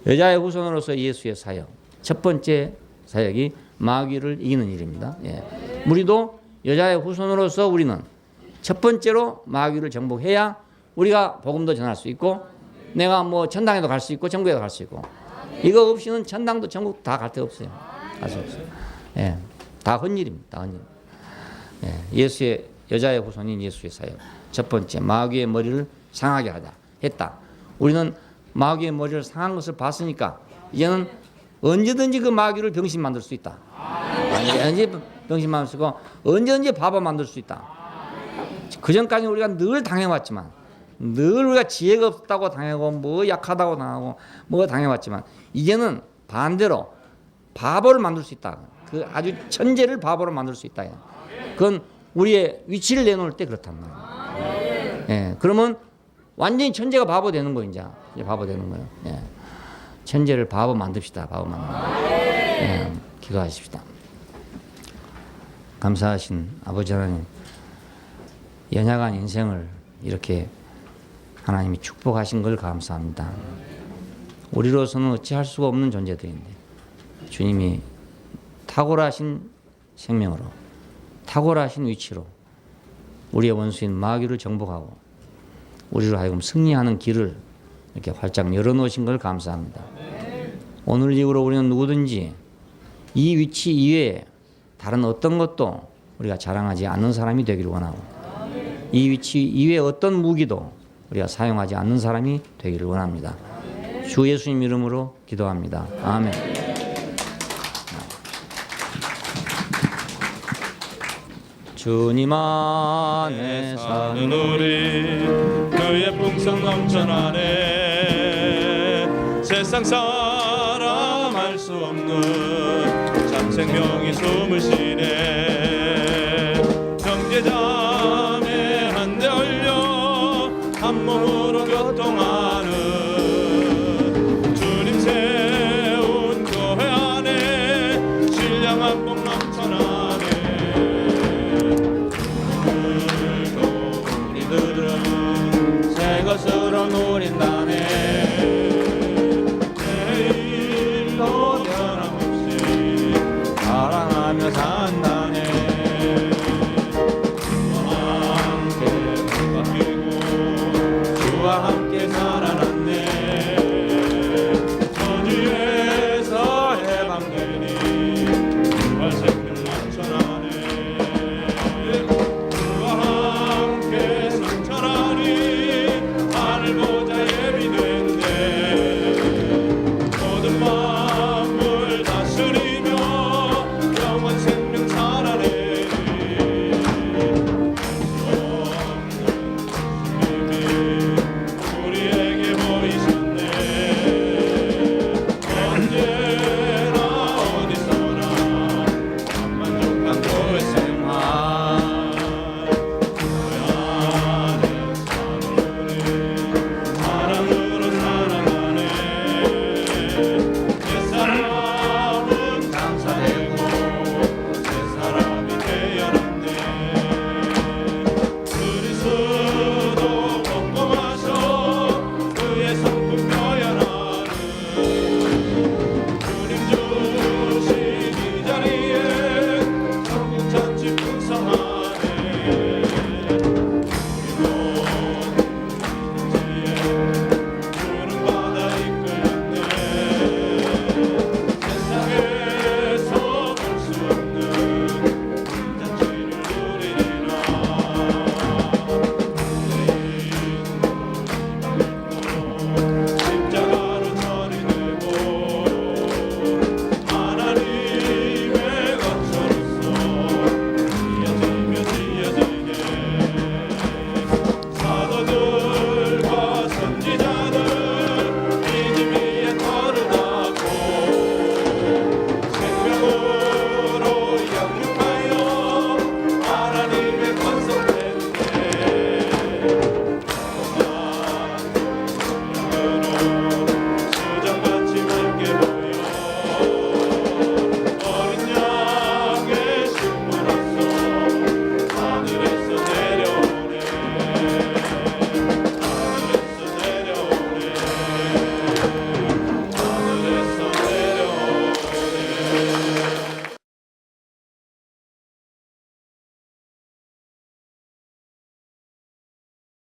여자의 후손으로서 예수의 사역. 첫 번째 사역이 마귀를 이기는 일입니다. 예. 우리도 여자의 후손으로서 우리는 첫 번째로 마귀를 정복해야 우리가 복음도 전할 수 있고 내가 뭐 천당에도 갈 수 있고 천국에도 갈 수 있고 이거 없이는 천당도 천국 다 갈 데 없어요. 갈 수 없어요. 예, 다 헛일입니다. 다 헛일. 예, 예수의 여자의 후손인 예수의 사역. 첫 번째 마귀의 머리를 상하게 하다 했다. 우리는 마귀의 머리를 상한 것을 봤으니까 이제는 언제든지 그 마귀를 병신 만들 수 있다. 언제든지 병신 만들 수 있고 언제든지 바보 만들 수 있다. 그 전까지 우리가 늘 당해왔지만 늘 우리가 지혜가 없다고 당하고 뭐 약하다고 당하고 뭐 당해왔지만 이제는 반대로 바보를 만들 수 있다. 그 아주 천재를 바보로 만들 수 있다. 그건 우리의 위치를 내놓을 때 그렇단 말이에요. 예, 그러면 완전히 천재가 바보 되는 거예요. 이제 바보 되는 거예요. 예. 천재를 바보 만듭시다. 바보 만듭시다. 예, 기도하십시다. 감사하신 아버지 하나님, 연약한 인생을 이렇게 하나님이 축복하신 걸 감사합니다. 우리로서는 어찌할 수가 없는 존재들인데 주님이 탁월하신 생명으로 탁월하신 위치로 우리의 원수인 마귀를 정복하고 우리로 하여금 승리하는 길을 이렇게 활짝 열어놓으신 걸 감사합니다. 오늘 이후로 우리는 누구든지 이 위치 이외에 다른 어떤 것도 우리가 자랑하지 않는 사람이 되기를 원하고 이 위치 이외에 어떤 무기도 우리가 사용하지 않는 사람이 되기를 원합니다. 주 예수님 이름으로 기도합니다. 아멘. 주님 안에 사는 우리 그의 풍성 넘쳐나네. 세상 사람 알 수 없는 참 생명이 숨을 쉬네. 형제자매 한데 얼려 한 몸으로 교통하는 주님 세운 교회 안에 신령한 복 넘쳐나